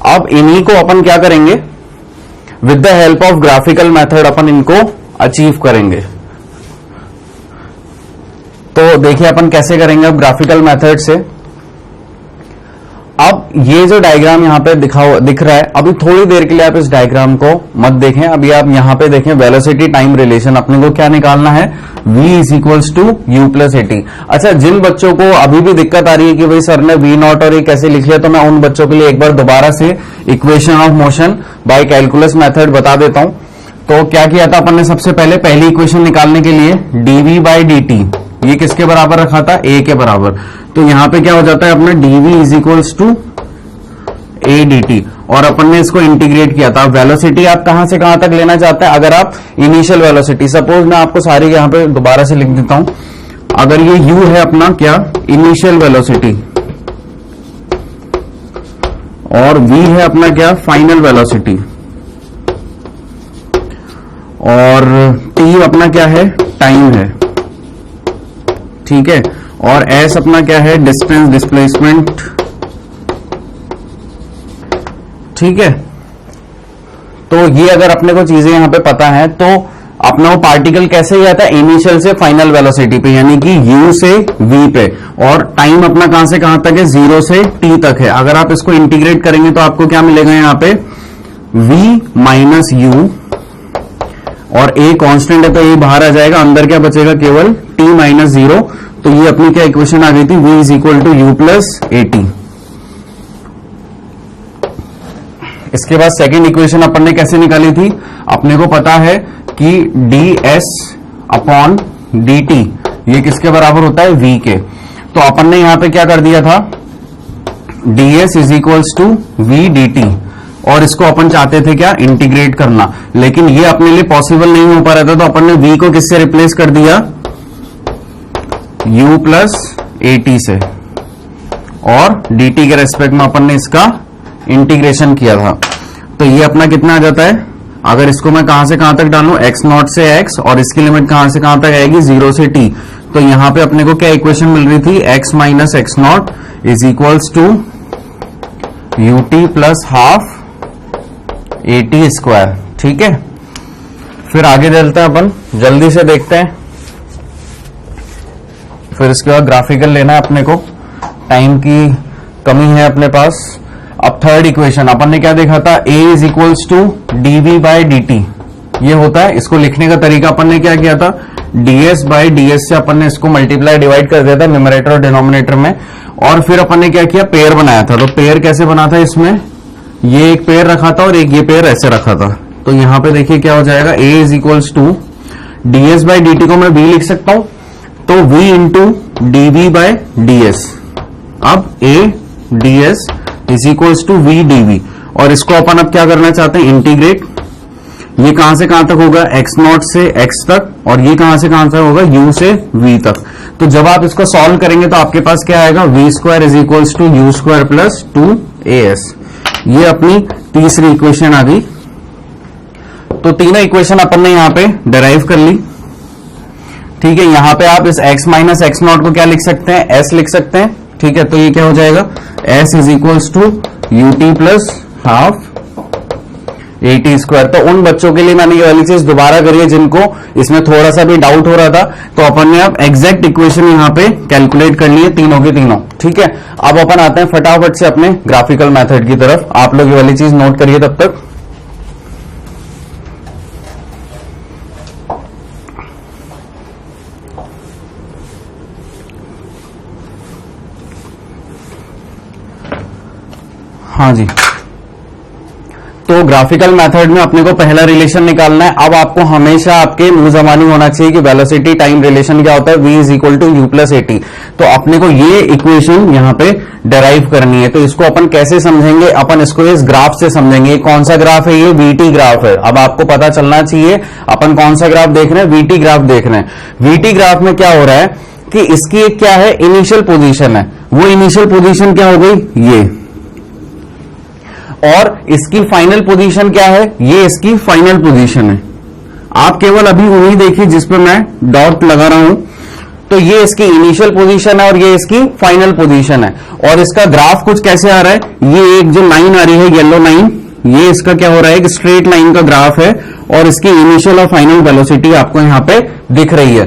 अब इन्हीं को अपन क्या करेंगे, with the help of graphical method अपन इनको अचीव करेंगे। तो देखिए अपन कैसे करेंगे अब ग्राफिकल मेथड से। अब ये जो डायग्राम यहाँ पे दिख रहा है, अभी थोड़ी देर के लिए आप इस डायग्राम को मत देखें, अभी आप यहाँ पे देखें वेलोसिटी टाइम रिलेशन। अपने को क्या निकालना है, v is equals to u plus 80। अच्छा, जिन बच्चों को अभी भी दिक्कत आ रही है कि भाई सर ने v0 और ये कैसे लिख लिया, तो मैं उन बच्चों के लिए एक बार दोबारा से equation of motion by calculus method बता देता हूं। तो क्या किया था अपन ने, सबसे पहले पहली इक्वेशन निकालने के लिए dv बाई dt ये किसके बराबर रखा था, a के बराबर। तो यहां पे क्या हो जाता है अपना dv is equals to a d t, और अपन ने इसको इंटीग्रेट किया था। वेलोसिटी आप कहां से कहां तक लेना चाहते हैं? अगर आप इनिशियल वेलोसिटी, सपोज मैं आपको सारी यहां पे दोबारा से लिख देता हूं, अगर ये u है अपना क्या, इनिशियल वेलोसिटी, और v है अपना क्या, फाइनल वेलोसिटी, और t अपना क्या है, टाइम है, ठीक है, और s अपना क्या है, डिस्टेंस, डिस्प्लेसमेंट, ठीक है। तो ये अगर अपने को चीजें यहां पे पता है तो अपना वो पार्टिकल कैसे जाता है, इनिशियल से फाइनल वेलोसिटी पे, यानी कि u से v पे, और टाइम अपना कहां से कहां तक है, 0 से t तक है। अगर आप इसको इंटीग्रेट करेंगे तो आपको क्या मिलेगा यहां पे, v माइनस u, और a कांस्टेंट है तो ये बाहर आ जाएगा, अंदर क्या बचेगा, केवल t माइनस 0। तो ये अपनी क्या इक्वेशन आ गई थी, v is equal to u plus a t. इसके बाद सेकेंड इक्वेशन अपन ने कैसे निकाली थी, अपने को पता है कि ds अपॉन dt ये किसके बराबर होता है, v के। तो अपन ने यहां पे क्या कर दिया था, ds is equals to v dt, और इसको अपन चाहते थे क्या, इंटीग्रेट करना, लेकिन ये अपने लिए पॉसिबल नहीं हो पा रहा था, तो अपन ने v को किससे रिप्लेस कर दिया, u प्लस ए टी से, और dt के रेस्पेक्ट में अपन ने इसका इंटीग्रेशन किया था। तो ये अपना कितना आ जाता है, अगर इसको मैं कहां से कहां तक डालूं, x नॉट से x, और इसकी लिमिट कहां से कहां तक आएगी, 0 से t। तो यहां पे अपने को क्या इक्वेशन मिल रही थी, x minus x not is equals to u t plus half a t square, ठीक है। फिर आगे चलते हैं अपन, जल्दी से देखते हैं, फिर इसके बाद ग्राफिकल लेना है अपने को, टाइम की कमी है अपने पास। अब थर्ड इक्वेशन अपन ने क्या देखा था, a is equals to D v by d t, ये होता है। इसको लिखने का तरीका अपन ने क्या किया था, ds बाई ds से अपन ने इसको मल्टीप्लाई डिवाइड कर दिया था न्यूमरेटर और डिनोमिनेटर में, और फिर अपन ने क्या किया, पेयर बनाया था। तो पेयर कैसे बना था, इसमें ये एक पेयर रखा था और एक ये पेयर ऐसे रखा था। तो यहां पे देखिए क्या हो जाएगा, a is equals to ds by dt को मैं v लिख सकता हूं, तो v into d v by d s. अब a ds is equals to v dv, और इसको अपन अब क्या करना चाहते हैं, इंटीग्रेट। ये कहां से कहां तक होगा, x नॉट से x तक, और ये कहां से कहां तक होगा, u से v तक। तो जब आप इसको सॉल्व करेंगे तो आपके पास क्या आएगा, v square is equals to u square plus 2as। ये अपनी तीसरी इक्वेशन आ गई। तो तीनों इक्वेशन अपन ने यहां पे डिराइव कर ली, ठीक है। यहां पे आप इस x माइनस एक्स नॉट को क्या लिख सकते हैं, s लिख सकते हैं, ठीक है। तो ये क्या हो जाएगा, s is equals to u t plus half a t square. तो उन बच्चों के लिए मैंने ये वाली चीज दोबारा करी है जिनको इसमें थोड़ा सा भी डाउट हो रहा था, तो अपन ने अब एग्जैक्ट इक्वेशन यहां पे कैलकुलेट कर ली है, तीनों की तीनों, ठीक है। अब अपन आते हैं फटाफट से अपने ग्राफिकल मेथड की तरफ। आप लोग ये वाली चीज नोट करिए तब तक। हाँ जी, तो ग्राफिकल मेथड में अपने को पहला रिलेशन निकालना है। अब आपको हमेशा आपके मुंह जबानी होना चाहिए कि वेलोसिटी टाइम रिलेशन क्या होता है, v is equal to u plus a t. तो अपने को ये इक्वेशन यहां पे डेराइव करनी है। तो इसको अपन कैसे समझेंगे, अपन इसको इस ग्राफ से समझेंगे। कौन सा ग्राफ है, ये वीटी ग्राफ है। अब आपको पता चलना चाहिए अपन कौन सा ग्राफ देख रहे हैं, वीटी ग्राफ देख रहे हैं। वीटी ग्राफ में क्या हो रहा है कि इसकी एक क्या है, इनिशियल पोजीशन है। वो इनिशियल पोजीशन क्या हो गई, ये, और इसकी फाइनल पोजीशन क्या है, ये इसकी फाइनल पोजीशन है। आप केवल अभी वही देखिए जिस पे मैं डॉट लगा रहा हूं, तो ये इसकी इनिशियल पोजीशन है और ये इसकी फाइनल पोजीशन है। और इसका ग्राफ कुछ कैसे आ रहा है, ये एक जो लाइन आ रही है येलो लाइन, ये इसका क्या हो रहा है, एक स्ट्रेट लाइन का ग्राफ है, और इसकी इनिशियल और फाइनल वेलोसिटी आपको यहां पे दिख रही है।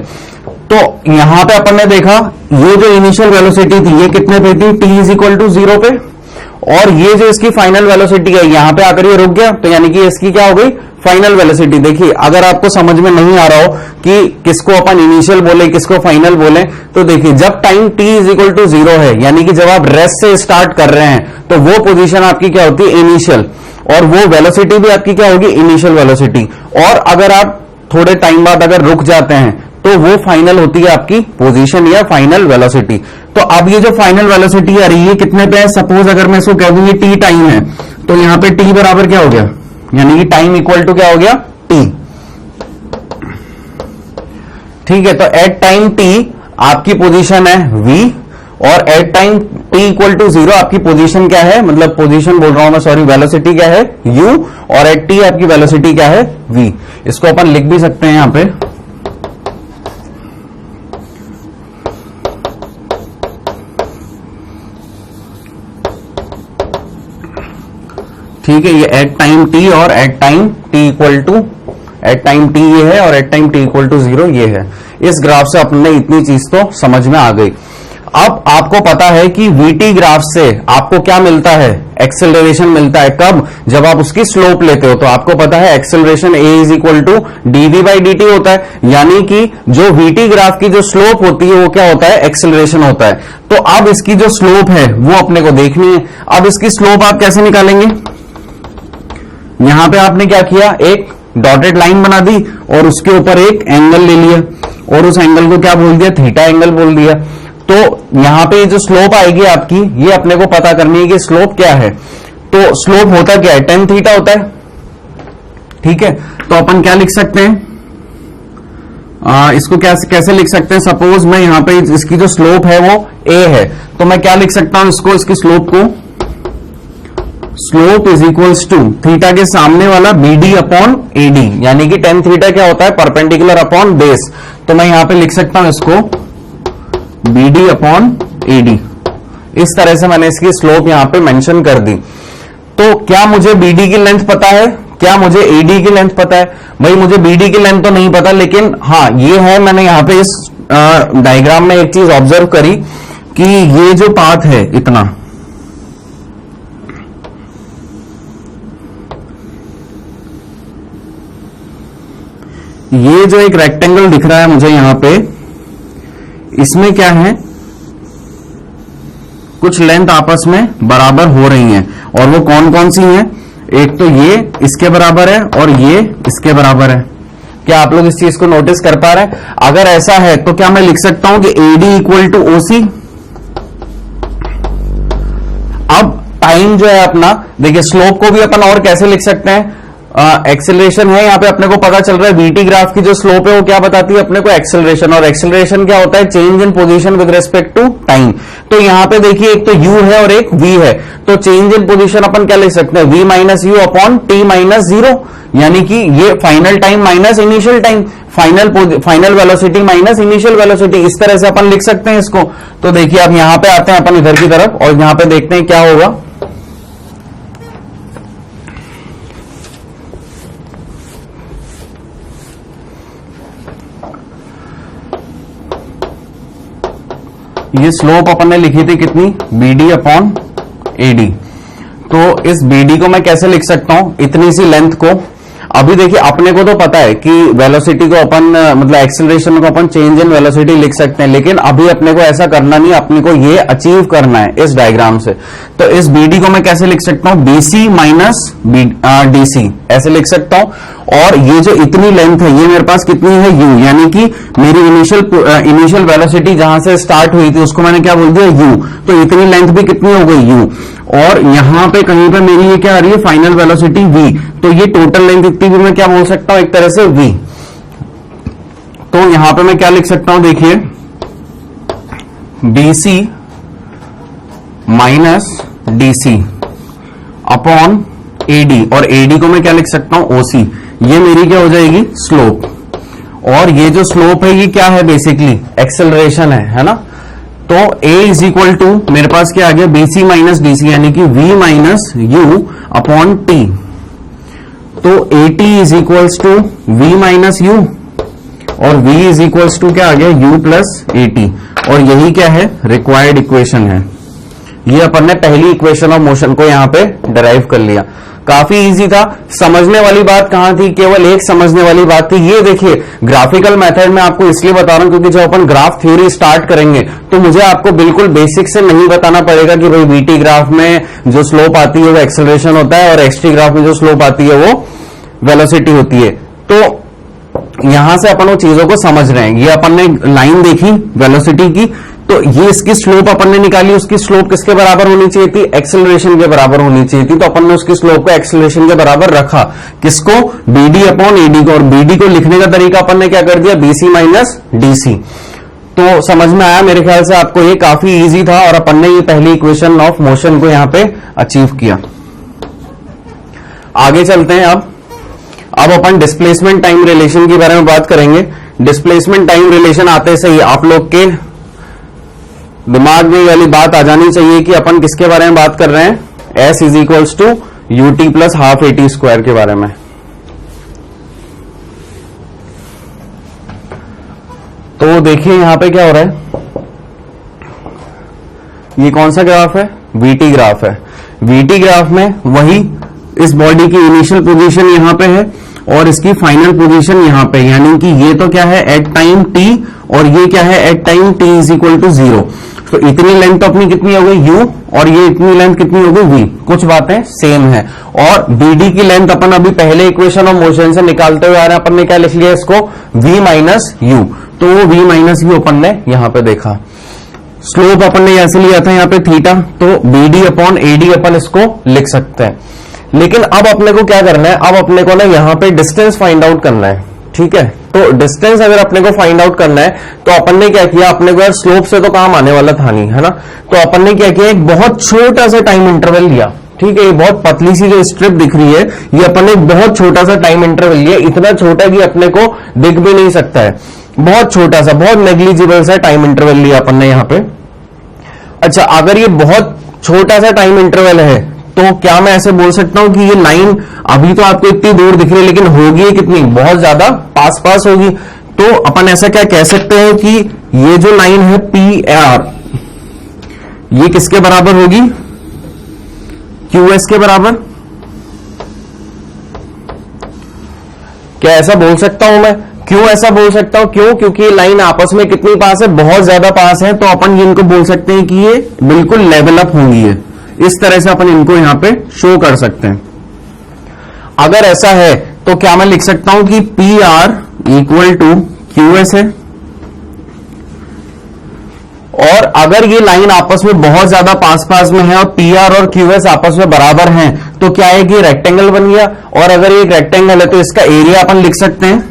तो यहां पे अपन ने देखा ये जो इनिशियल वेलोसिटी थी ये कितने पे थी, t इज इक्वल टू 0 पे, और ये जो इसकी फाइनल वेलोसिटी है यहां पे आकर ये रुक गया, तो यानी कि इसकी क्या हो गई, फाइनल वेलोसिटी। देखिए अगर आपको समझ में नहीं आ रहा हो कि किसको अपन इनिशियल बोले किसको फाइनल बोले, तो देखिए जब time t is equal to 0 है, यानी कि जब आप रेस्ट से स्टार्ट कर रहे हैं, तो वो पोजीशन आपकी क्या होती है, इनिशियल, और वो वेलोसिटी भी आपकी क्या होगी, इनिशियल वेलोसिटी। और अगर आप थोड़े टाइम बाद अगर रुक जाते हैं तो वो फाइनल होती है आपकी पोजीशन या फाइनल वेलोसिटी। तो अब ये जो फाइनल वेलोसिटी आ रही है कितने पे है, सपोज अगर मैं इसको कह दूं ये टी टाइम है, तो यहां पे टी बराबर क्या हो गया, यानी कि टाइम इक्वल टू क्या हो गया, टी। ठीक है, तो एट टाइम टी आपकी पोजीशन है v, और at time t equal to 0 आपकी पोजीशन क्या है, मतलब पोजीशन बोल रहा हूं मैं, सॉरी, वेलोसिटी क्या है u, और एट t आपकी वेलोसिटी क्या है v। इसको अपन लिख भी सकते हैं यहां पे, ठीक है, ये एट टाइम t और at time t equal to, at time t ये है और at time t equal to 0 ये है। इस ग्राफ से अपने इतनी चीज तो समझ में आ गई। अब आपको पता है कि vt ग्राफ से आपको क्या मिलता है, एक्सेलरेशन मिलता है। कब, जब आप उसकी स्लोप लेते हो, तो आपको पता है acceleration a is equal to dv by dt होता है, यानी कि जो vt ग्राफ की जो स्लोप होती है वो क्या होता है, एक्सेलरेशन होता है। तो अब इसकी जो स्लोप है वो अपने को देखनी है। अब इसकी स्लोप आप कैसे निकालेंगे, यहां पे आपने क्या किया, एक डॉटेड लाइन बना दी और उसके ऊपर एक एंगल ले लिया और उस एंगल को क्या बोल दिया, थीटा एंगल बोल दिया। तो यहां पे जो स्लोप आएगी आपकी, ये अपने को पता करनी है कि स्लोप क्या है। तो स्लोप होता क्या है, टेन थीटा होता है। ठीक है, तो अपन क्या लिख सकते हैं, इसको कैसे लिख सकते हैं, सपोज मैं यहां पे इसकी जो स्लोप है वो a है, तो मैं क्या लिख सकता हूं इसको, इसकी स्लोप को, slope is equals to theta के सामने वाला B D upon A D, यानी कि टेन थीटा क्या होता है, परपेंडिकुलर अपॉन बेस। तो मैं यहां पे लिख सकता हूं इसको B D upon A D. इस तरह से मैंने इसकी स्लोप यहां पे मेंशन कर दी। तो क्या मुझे बी डी की लेंथ पता है, क्या मुझे ए डी की लेंथ पता है? भाई मुझे बी डी की लेंथ तो नहीं पता, लेकिन हाँ ये है, मैंने यहां पे इस डायग्राम में एक चीज ऑब्जर्व करी कि ये जो पाथ है इतना, ये जो एक रेक्टेंगल दिख रहा है मुझे यहां पे, इसमें क्या है, कुछ लेंथ आपस में बराबर हो रही हैं, और वो कौन कौन सी हैं, एक तो ये इसके बराबर है और ये इसके बराबर है। क्या आप लोग इस चीज को नोटिस कर पा रहे हैं? अगर ऐसा है तो क्या मैं लिख सकता हूं कि एडी इक्वल टू ओसी। अब टाइम जो है अपना, देखिए स्लोप को भी अपन और कैसे लिख सकते हैं, एक्सेलरेशन है यहां पे, अपने को पता चल रहा है वीटी ग्राफ की जो स्लोप है वो क्या बताती है अपने को, एक्सेलरेशन। और एक्सेलरेशन क्या होता है, change in position with respect to time. तो यहां पे देखिए एक तो u है और एक v है, तो चेंज इन पोजीशन अपन क्या लिख सकते हैं, v minus u upon T minus 0, यानी कि ये final time minus initial time, final velocity minus initial velocity. इस तरह से अपन लिख सकते हैं इसको। तो देखिए अब यहां पे आते हैं अपन इधर की तरफ, और यहां पे देखते हैं क्या होगा। ये स्लोप अपन ने लिखी थी कितनी, B D upon A D. तो इस बी डी को मैं कैसे लिख सकता हूं, इतनी सी लेंथ को। अभी देखिए अपने को तो पता है कि वेलोसिटी को अपन, मतलब एक्सेलरेशन को अपन चेंज इन वेलोसिटी लिख सकते हैं, लेकिन अभी अपने को ऐसा करना नहीं, अपने को ये अचीव करना है इस डायग्राम से। तो इस बीडी को मैं कैसे लिख सकता हूं, बीसी माइनस डीसी, ऐसे लिख सकता हूं। और ये जो इतनी लेंथ है ये मेरे पास कितनी है, यू, यानी कि मेरी इनिशियल वेलोसिटी जहां से स्टार्ट हुई थी उसको मैंने क्या बोल दिया, यू। तो इतनी लेंथ भी कितनी हो गई, यू। और यहां पे कहीं पे मेरी ये क्या आ रही है, फाइनल वेलोसिटी v। तो ये टोटल लेंथ इतनी भी मैं क्या बोल सकता हूं, एक तरह से v। तो यहां पे मैं क्या लिख सकता हूं, देखिए BC minus DC upon AD, और AD को मैं क्या लिख सकता हूं, OC। ये मेरी क्या हो जाएगी, स्लोप। और ये जो स्लोप है ये क्या है, बेसिकली एक्सेलरेशन है ना। तो A इज इक्वल टू मेरे पास क्या आ गया, BC माइनस DC, यानी कि V minus U upon T। तो AT is equals to V minus U, और V इज इक्वल्स टू क्या आ गया, U प्लस AT। और यही क्या है, रिक्वायर्ड इक्वेशन है। ये अपन ने पहली इक्वेशन ऑफ मोशन को यहां पे डिराइव कर लिया। काफी इजी था। समझने वाली बात कहां थी, केवल एक समझने वाली बात थी। ये देखिए ग्राफिकल मेथड में आपको इसलिए बता रहा हूं क्योंकि जब अपन ग्राफ थ्योरी स्टार्ट करेंगे तो मुझे आपको बिल्कुल बेसिक से नहीं बताना पड़ेगा कि भाई वीटी ग्राफ में जो स्लोप आती है वो एक्सेलरेशन होता है और एक्सटी ग्राफ में जो स्लोप आती है वो वेलोसिटी होती है। तो यहां से अपन वो चीजों को समझ रहे हैं। ये अपन ने लाइन देखी वेलोसिटी की, तो ये इसकी स्लोप अपन ने निकाली, उसकी स्लोप किसके बराबर होनी चाहिए थी? एक्सेलरेशन के बराबर होनी चाहिए थी। तो अपन ने उसकी स्लोप को एक्सेलरेशन के बराबर रखा, किसको? BD अपॉन AD को। और BD को लिखने का तरीका अपन ने क्या कर दिया? BC minus DC। तो समझ में आया मेरे ख्याल से आपको, ये काफी इजी था और अपन ने ये पहली इक्वेशन ऑफ मोशन को यहां पे अचीव किया। आगे चलते हैं। अब अपन डिस्प्लेसमेंट टाइम रिलेशन के बारे में बात करेंगे। डिस्प्लेसमेंट टाइम रिलेशन आते से ही आप लोग के दिमाग में वाली बात आ जानी चाहिए कि अपन किसके बारे में बात कर रहे हैं? S is equals to UT plus half AT square के बारे में। तो देखिए यहां पे क्या हो रहा है, ये कौन सा ग्राफ है? VT ग्राफ है। VT ग्राफ में वही इस बॉडी की इनिशियल पोजीशन यहां पे है और इसकी फाइनल पोजीशन यहां पे, यानी कि ये तो क्या है? एट टाइम t, और ये क्या है? At time t is equal to 0। तो इतनी लेंथ तो अपनी कितनी हो गई? u, और ये इतनी लेंथ कितनी हो गई? v। कुछ बातें सेम है। और BD की लेंथ अपन अभी पहले इक्वेशन ऑफ मोशन से निकालते हुए आ रहे हैं, अपन ने क्या लिख लिया इसको? v minus u। तो वो v माइनस u अपन ने यहां पे देखा। स्लोप अपन ने ऐसे लिया था यहाँ पे थीटा, तो BD अपॉन AD अपन इसको लिख सकते हैं। लेकिन अब अपने को क्या करना है? अब अपने को ना यहाँ पे डिस्टेंस फाइंड आउट करना है, ठीक है? तो डिस्टेंस अगर अपने को फाइंड आउट करना है तो अपन ने क्या किया? अपने को यार स्लोप से तो काम आने वाला था नहीं, है ना? तो अपन ने क्या किया? एक बहुत छोटा सा टाइम इंटरवल लिया, ठीक है? ये बहुत पतली सी जो स्ट्रिप दिख रही है, ये अपन ने बहुत छोटा सा टाइम इंटरवल लिया, इतना छोटा कि अपने को दिख भी नहीं सकता है। बहुत छोटा सा, बहुत नेग्लिजिबल सा टाइम इंटरवल लिया अपन ने यहाँ पे। अच्छा, अगर ये बहुत छोटा सा टाइम इंटरवल है तो क्या मैं ऐसे बोल सकता हूं कि ये लाइन अभी तो आपको इतनी दूर दिख रही है, लेकिन होगी कितनी? बहुत ज्यादा पास पास होगी। तो अपन ऐसा क्या कह सकते हैं कि ये जो लाइन है PR, ये किसके बराबर होगी? QS के बराबर। क्या ऐसा बोल सकता हूं मैं? क्यों ऐसा बोल सकता हूं? क्यों? क्योंकि ये लाइन आपस में कितनी पास है? बहुत ज्यादा पास है। तो अपन इनको बोल सकते हैं कि ये बिल्कुल लेवल अप होंगी है। इस तरह से अपन इनको यहां पे शो कर सकते हैं। अगर ऐसा है तो क्या मैं लिख सकता हूं कि PR इक्वल टू QS है। और अगर ये लाइन आपस में बहुत ज्यादा पास पास में है और PR और QS आपस में बराबर हैं, तो क्या है कि रेक्टेंगल बन गया। और अगर ये एक रेक्टेंगल है तो इसका एरिया अपन लिख सकते हैं,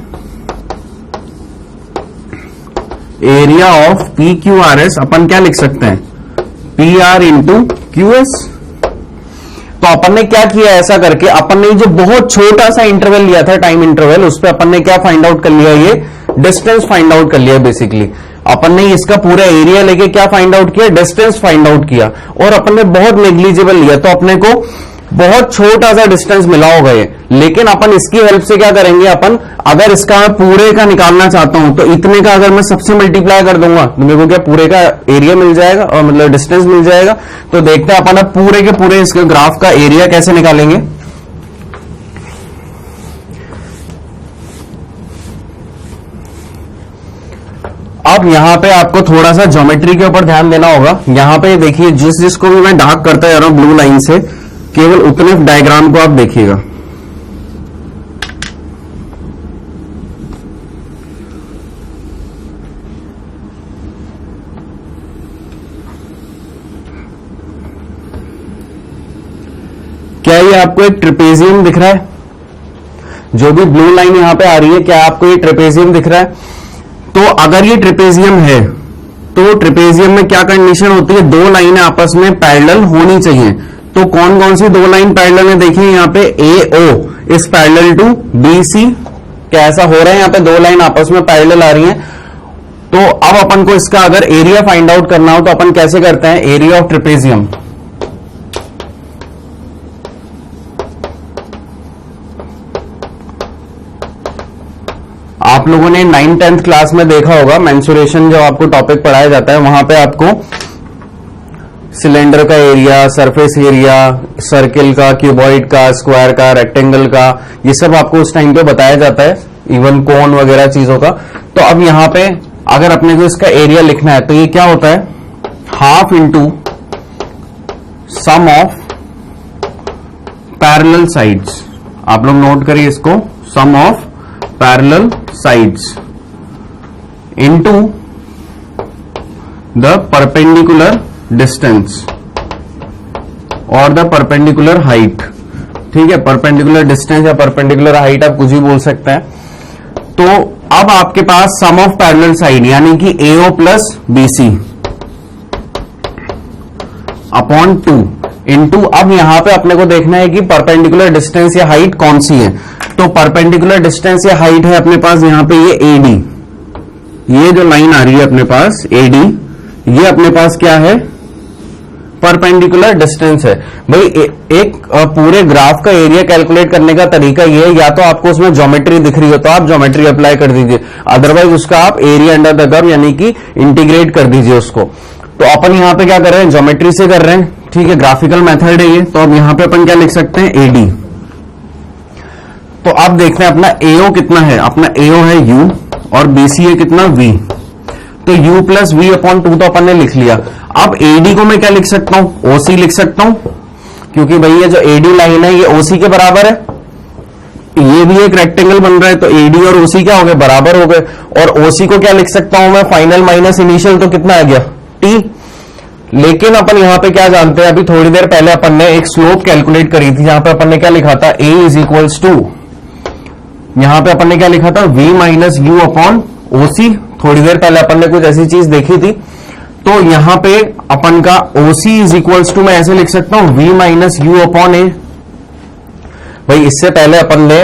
एरिया ऑफ PQRS अपन क्या लिख सकते हैं? PR into QS। तो अपन ने क्या किया? ऐसा करके अपन ने जो बहुत छोटा सा इंटरवल लिया था, टाइम इंटरवल, उस पर अपन ने क्या फाइंड आउट कर लिया? ये डिस्टेंस फाइंड आउट कर लिया। बेसिकली अपन ने इसका पूरा एरिया लेके क्या फाइंड आउट किया? डिस्टेंस फाइंड आउट किया। और अपन ने बहुत नेग्लिजिबल लिया, तो अपने को बहुत छोटा सा डिस्टेंस मिला होगा ये। लेकिन अपन इसकी हेल्प से क्या करेंगे? अपन अगर इसका पूरे का निकालना चाहता हूं तो इतने का अगर मैं सबसे मल्टीप्लाई कर दूंगा तो मेरे को क्या पूरे का एरिया मिल जाएगा, और मतलब डिस्टेंस मिल जाएगा। तो देखते हैं अपन अब पूरे के पूरे इसके ग्राफ का एरिया कैसे निकालेंगे। अब यहां पे आपको थोड़ा सा ज्योमेट्री के ऊपर ध्यान देना होगा। यहां पे देखिए, जिसको भी मैं डार्क करता जा रहा हूं ब्लू लाइन से, केवल उतने डायग्राम को आप देखिएगा। क्या ये आपको एक ट्रेपेजियम दिख रहा है? जो भी ब्लू लाइन यहां पे आ रही है, क्या आपको ये ट्रेपेजियम दिख रहा है? तो अगर ये ट्रेपेजियम है तो ट्रेपेजियम में क्या कंडीशन होती है? दो लाइनें आपस में पैरेलल होनी चाहिए। तो कौन कौन सी दो लाइन पैरेलल है? देखिए यहाँ पे AO is parallel to BC। क्या ऐसा हो रहा है? यहाँ पे दो लाइन आपस में पैरेलल आ रही हैं। तो अब अपन को इसका अगर एरिया फाइंड आउट करना हो तो अपन कैसे करते हैं? Area of trapezium. आप लोगों ने 9th-10th क्लास में देखा होगा, मेंसुरेशन जो आपको टॉपिक पढ़ाया जाता है, वहां पे आपको सिलेंडर का एरिया, सरफेस एरिया, सर्किल का, क्यूबॉइड का, स्क्वायर का, रेक्टेंगल का, ये सब आपको उस टाइम पे बताया जाता है, इवन कोन वगैरह चीजों का। तो अब यहां पे अगर अपने को इसका एरिया लिखना है तो ये क्या होता है? Half into sum of parallel sides. आप लोग नोट करिए इसको, sum of parallel sides into the perpendicular distance और द परपेंडिकुलर हाइट। ठीक है, परपेंडिकुलर डिस्टेंस या परपेंडिकुलर हाइट आप कुछ भी बोल सकते हैं। तो अब आपके पास सम ऑफ पैरेलल साइड यानी कि AO plus BC upon 2 into, अब यहां पे अपने को देखना है कि परपेंडिकुलर डिस्टेंस या हाइट कौन सी है। तो परपेंडिकुलर डिस्टेंस या हाइट है अपने पास यहां पे ये AD, ये जो लाइन आ रही है अपने पास AD, ये अपने पास क्या है, परपेंडिकुलर डिस्टेंस है। भाई एक पूरे ग्राफ का एरिया कैलकुलेट करने का तरीका ये है, या तो आपको उसमें ज्योमेट्री दिख रही हो तो आप ज्योमेट्री अप्लाई कर दीजिए, अदरवाइज उसका आप एरिया अंडर द कर्व यानी कि इंटीग्रेट कर दीजिए उसको। तो अपन यहां पे क्या कर रहे हैं, ज्योमेट्री से कर रहे हैं। ठीक है, ग्राफिकल मेथड है ये। तो अब यहां पे अपन क्या लिख सकते हैं, AD। तो अब देखते हैं अपना AO कितना है, अपना AO है U और BC है कितना V। तो U प्लस V अपॉन 2 तो अपन ने लिख लिया। अब AD को मैं क्या लिख सकता हूं, OC लिख सकता हूं, क्योंकि भाई ये जो AD लाइन है ये OC के बराबर है। ये भी एक रेक्टेंगल बन रहा है, तो AD और OC क्या हो गए, बराबर हो गए। और OC को क्या लिख सकता हूं मैं, फाइनल माइनस इनिशियल, तो कितना आ गया, T। लेकिन अपन यहां पे क्या जानते हैं, अभी थोड़ी देर पहले अपन ने एक स्लोप कैलकुलेट करी थी, जहां पे अपन ने क्या लिखा था, A इज इक्वल्स टू, यहां पे अपन ने क्या लिखा था, V minus U upon OC। थोड़ी देर पहले अपन ने कुछ ऐसी चीज देखी थी। तो यहां पे अपन का OC इज इक्वल्स टू मैं ऐसे लिख सकता हूं, V minus U upon A। भाई इससे पहले अपन ने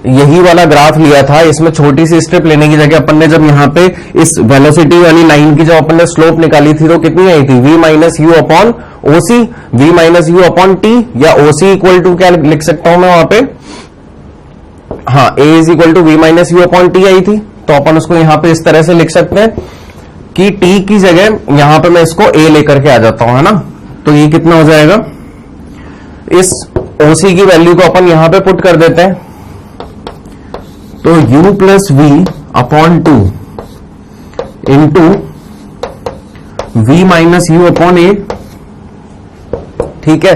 यही वाला ग्राफ लिया था, इसमें छोटी सी स्टेप लेने की जगह अपन ने जब यहां पे इस वेलोसिटी वाली लाइन की जब अपन ने स्लोप निकाली थी तो कितनी आई थी, V minus U upon OC, V minus U upon T, या OC इक्वल टू क्या लिख सकता हूं मैं वहां पे, हाँ, A is equal to V minus U upon T आई थी। तो अपन उसको यहां पे इस तरह से लिख सकते हैं कि T की जगह यहां पे मैं इसको A लेकर के आ जाता हूं, है ना। तो ये कितना हो जाएगा, इस OC की वैल्यू को अपन यहां पे पुट कर देते हैं। तो U plus V upon 2 into V minus U upon A। ठीक है,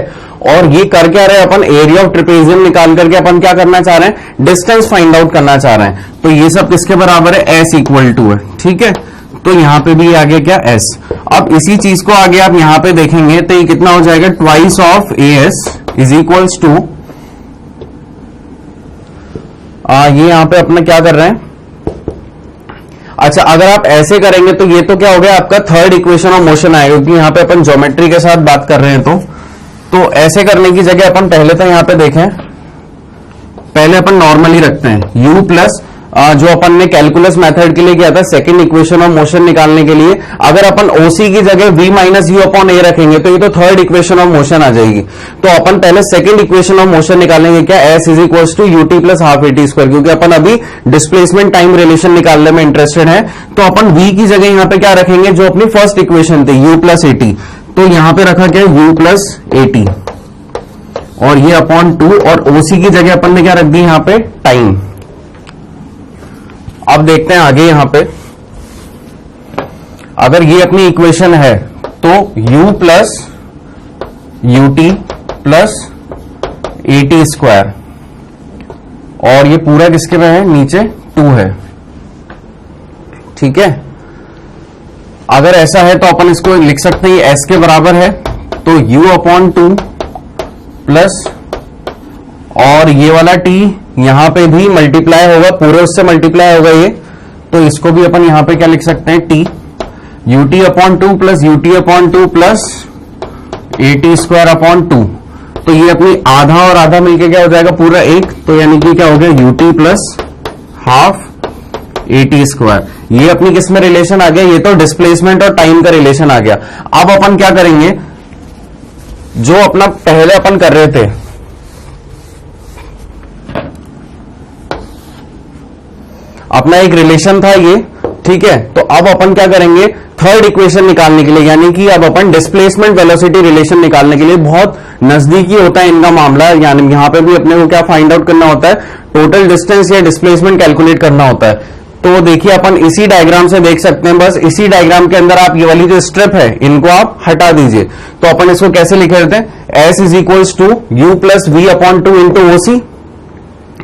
और ये कर क्या रहे हैं अपन, एरिया ऑफ ट्रेपेजियम निकाल करके अपन क्या करना चाह रहे हैं, डिस्टेंस फाइंड आउट करना चाह रहे हैं। तो ये सब किसके बराबर है, S इक्वल टू है। ठीक है, तो यहां पे भी आ गया क्या, S। अब इसी चीज को आगे आप यहां पे देखेंगे तो ये कितना हो जाएगा, twice of AS is equals to, ये यहां पे अपना क्या कर रहे हैं, अच्छा अगर आप ऐसे करेंगे तो ये तो क्या हो गया आपका थर्ड इक्वेशन ऑफ मोशन आएगा, क्योंकि यहां पे अपन ज्योमेट्री के साथ बात कर रहे हैं। तो ऐसे करने की जगह अपन पहले तो यहां पे देखें, पहले अपन नॉर्मली रखते हैं U प्लस जो अपन ने कैलकुलस मेथड के लिए किया था सेकंड इक्वेशन ऑफ मोशन निकालने के लिए, अगर अपन OC की जगह V minus U upon A रखेंगे तो ये तो थर्ड इक्वेशन ऑफ मोशन आ जाएगी। तो अपन पहले सेकंड इक्वेशन ऑफ मोशन निकालेंगे, क्या, S is equals to UT plus half AT square, क्योंकि अपन अभी डिस्प्लेसमेंट टाइम रिलेशन निकालने में इंटरेस्टेड है। तो अपन V की जगह यहां पे क्या रखेंगे, जो अपनी फर्स्ट इक्वेशन थी U प्लस AT, तो यहां पे रखा क्या, U प्लस AT और ये अपॉन 2, और OC की जगह अपन ने क्या रख दी यहां पे, टाइम। अब देखते हैं आगे यहां पे, अगर ये अपनी इक्वेशन है तो U plus UT plus AT square, और ये पूरा किसके में है, नीचे 2 है। ठीक है, अगर ऐसा है तो अपन इसको लिख सकते हैं ये S के बराबर है, तो U अपॉन 2 प्लस, और ये वाला T यहां पे भी मल्टीप्लाई होगा, पूरे उससे मल्टीप्लाई होगा ये, तो इसको भी अपन यहां पे क्या लिख सकते हैं, T UT upon 2 plus UT upon 2 plus AT square upon 2। तो ये अपनी आधा और आधा मिलके क्या हो जाएगा, पूरा 1, तो यानी कि क्या हो गया, UT plus half AT square. ये अपनी किस में रिलेशन आ गया, ये तो डिस्प्लेसमेंट और टाइम का रिलेशन आ गया। अब अपन क्या करेंगे, जो अपना पहले अपन कर रहे थे, अपना एक रिलेशन था ये, ठीक है। तो अब अपन क्या करेंगे, थर्ड इक्वेशन निकालने के लिए, यानी कि अब अपन डिस्प्लेसमेंट वेलोसिटी रिलेशन निकालने के लिए, बहुत नजदीकी होता है इनका मामला, यानी यहां पे भी अपने को क्या फाइंड आउट करना होता है, टोटल डिस्टेंस या डिस्प्लेसमेंट कैलकुलेट करना होता है। तो देखिए अपन इसी डायग्राम से देख सकते हैं, बस इसी डायग्राम के अंदर आप ये वाली जो स्ट्रिप है इनको आप हटा दीजिए। तो अपन इसको कैसे लिख देते हैं, S is equals to U plus V upon 2 into OC।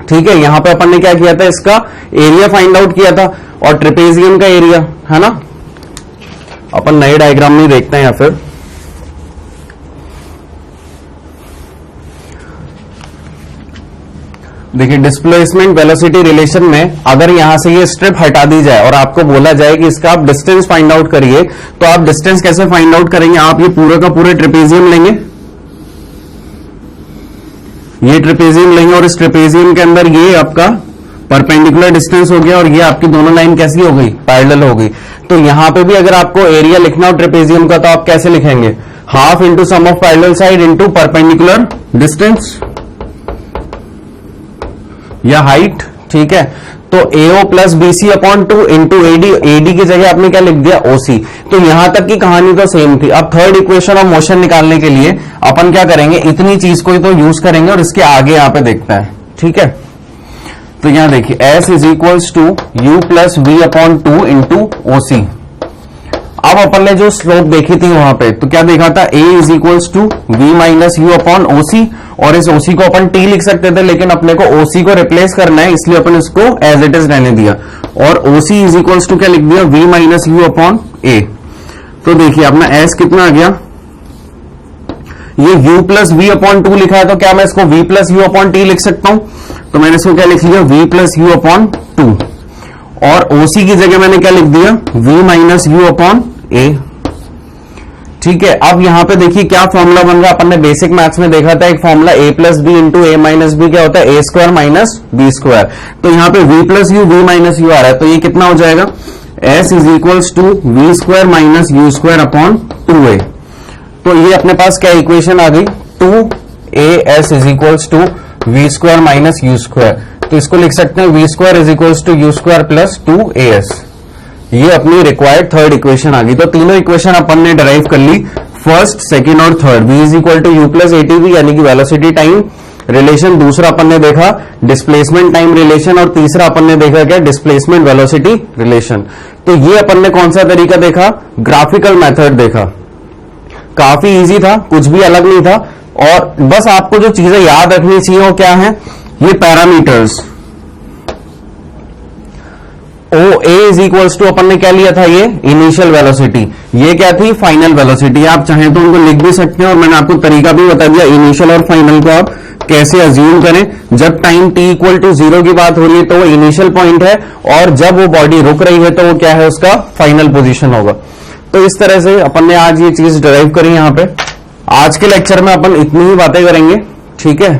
ठीक है, यहां पे अपन ने क्या किया था, इसका एरिया फाइंड आउट किया था और ट्रेपेजियम का एरिया, है ना। अपन नए डायग्राम में देखते हैं या फिर देखिए डिस्प्लेसमेंट वेलोसिटी रिलेशन में अगर यहां से ये स्ट्रिप हटा दी जाए और आपको बोला जाए कि इसका आप डिस्टेंस फाइंड आउट करिए, तो आप डिस्टेंस कैसे फाइंड आउट करेंगे, आप ये पूरे का पूरे ट्रेपेजियम लेंगे, ये ट्रेपेजियम लेंगे और इस ट्रेपेजियम के अंदर ये आपका परपेंडिकुलर डिस्टेंस हो गया और ये आपकी दोनों लाइन कैसी हो गई, पैरेलल हो गई। तो यहां पे भी अगर आपको एरिया लिखना हो ट्रेपेजियम का, तो आप कैसे लिखेंगे, half into sum of parallel side into perpendicular distance या हाइट, ठीक है। तो AO plus BC upon 2 into AD की जगह आपने क्या लिख दिया, OC। तो यहां तक की कहानी तो सेम थी। अब थर्ड इक्वेशन ऑफ मोशन निकालने के लिए अपन क्या करेंगे, इतनी चीज को तो यूज करेंगे और इसके आगे यहां पे देखते हैं, ठीक है। तो यहां देखिए S is equals to U plus V upon 2 into OC। अब अपन ने जो स्लोप देखी थी वहां पे, तो क्या देखा था, A is equals to V minus U upon OC, और इस OC को अपन T लिख सकते थे, लेकिन अपने को OC को रिप्लेस करना है, इसलिए अपन इसको एज इट इज रहने दिया और OC इज इक्वल्स टू क्या लिख दिया, V minus U upon A। तो देखिए अपना S कितना आ गया, ये U प्लस V अपॉन 2 लिखा है, तो क्या मैं इसको V plus U upon T लिख सकता हूं, तो मैंने इसको क्या लिख लिया, V प्लस U अपॉन 2, और OC की जगह मैंने क्या लिख दिया, V minus U upon A, ठीक है। अब यहां पे देखिए क्या फॉर्मूला बन रहा है, अपन ने बेसिक मैथ्स में देखा था एक formula A plus B into A minus B, क्या होता है, A square minus B square. तो यहां पे V plus U V minus U आ रहा है, तो ये कितना हो जाएगा, S is equals to V square minus U square upon 2A। तो ये अपने पास क्या इक्वेशन आ गई, 2AS is equals to V square minus U square. तो इसको लिख सकते हैं V square is equals to U square plus 2AS। ये अपनी रिक्वायर्ड थर्ड इक्वेशन आ गई। तो तीनों इक्वेशन अपन ने डिराइव कर ली, फर्स्ट, सेकंड और third. V is equal to U plus ATV यानी कि वेलोसिटी टाइम रिलेशन, दूसरा अपन ने देखा डिस्प्लेसमेंट टाइम रिलेशन, और तीसरा अपन ने देखा क्या, डिस्प्लेसमेंट वेलोसिटी रिलेशन। तो ये अपन ने कौन सा तरीका देखा, ग्राफिकल मेथड देखा। काफी इजी था, कुछ भी अलग नहीं था, और बस आपको जो चीजें याद रखनी चाहिए वो क्या है, ये parameters OA is equals to अपन ने क्या लिया था, ये इनिशियल वेलोसिटी, ये क्या थी, फाइनल वेलोसिटी। आप चाहें तो उनको लिख भी सकते हैं, और मैंने आपको तरीका भी बता दिया इनिशियल और फाइनल को आप कैसे अज्यूम करें। जब टाइम t इक्वल टू 0 की बात हो रही है तो वो इनिशियल पॉइंट है, और जब वो बॉडी रुक रही है तो वो क्या है, उसका फाइनल पोजीशन होगा। तो इस तरह से अपन ने आज ये चीज ड्राइव करी यहां पे। आज के लेक्चर में अपन इतनी ही बातें करेंगे, ठीक है।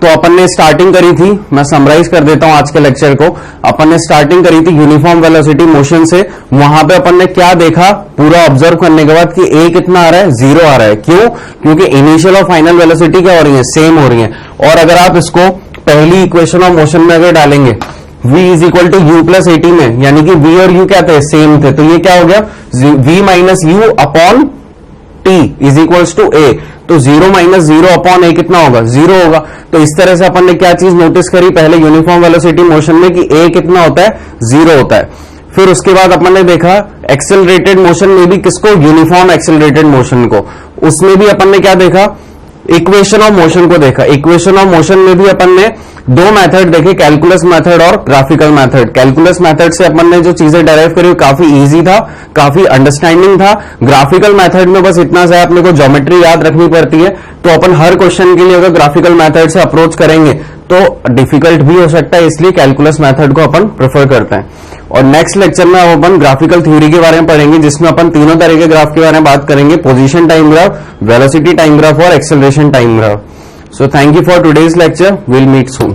तो अपन ने स्टार्टिंग करी थी, मैं समराइज कर देता हूं आज के लेक्चर को। अपन ने स्टार्टिंग करी थी यूनिफॉर्म वेलोसिटी मोशन से। वहां पे अपन ने क्या देखा, पूरा ऑब्जर्व करने के बाद कि A कितना आ रहा है, 0 आ रहा है। क्यों, क्योंकि इनिशियल और फाइनल वेलोसिटी क्या हो रही है, सेम हो रही है। और अगर आप इसको पहली इक्वेशन ऑफ मोशन में अगर डालेंगे V is equal to U plus AT में, यानी कि V और U क्या थे, सेम थे, तो ये क्या हो गया, V minus U upon T is equals to A। तो 0 माइनस 0 अपॉन A कितना होगा, 0 होगा। तो इस तरह से अपन ने क्या चीज नोटिस करी पहले यूनिफॉर्म वेलोसिटी मोशन में, कि A कितना होता है, 0 होता है। फिर उसके बाद अपन ने देखा एक्सेलरेटेड मोशन में भी किसको, यूनिफॉर्म एक्सेलरेटेड मोशन को, उसमें भी अपन ने क्या देखा, इक्वेशन ऑफ मोशन को देखा। इक्वेशन ऑफ मोशन में भी अपन ने दो मेथड देखे, कैलकुलस मेथड और ग्राफिकल मेथड। कैलकुलस मेथड से अपन ने जो चीजें डेराइव करी काफी इजी था, काफी अंडरस्टैंडिंग था। ग्राफिकल मेथड में बस इतना सा अपने को ज्योमेट्री याद रखनी पड़ती है। तो अपन हर क्वेश्चन के लिए अगर ग्राफिकल मेथड से अप्रोच करेंगे तो डिफिकल्ट भी हो सकता है, इसलिए कैलकुलस मेथड को अपन प्रेफर करते हैं। और नेक्स्ट लेक्चर में अपन ग्राफिकल थ्योरी के बारे में पढ़ेंगे, जिसमें अपन तीनों तरह के ग्राफ के बारे में बात करेंगे, position time graph, velocity time graph और acceleration time graph. So thank you for today's lecture. We'll meet soon.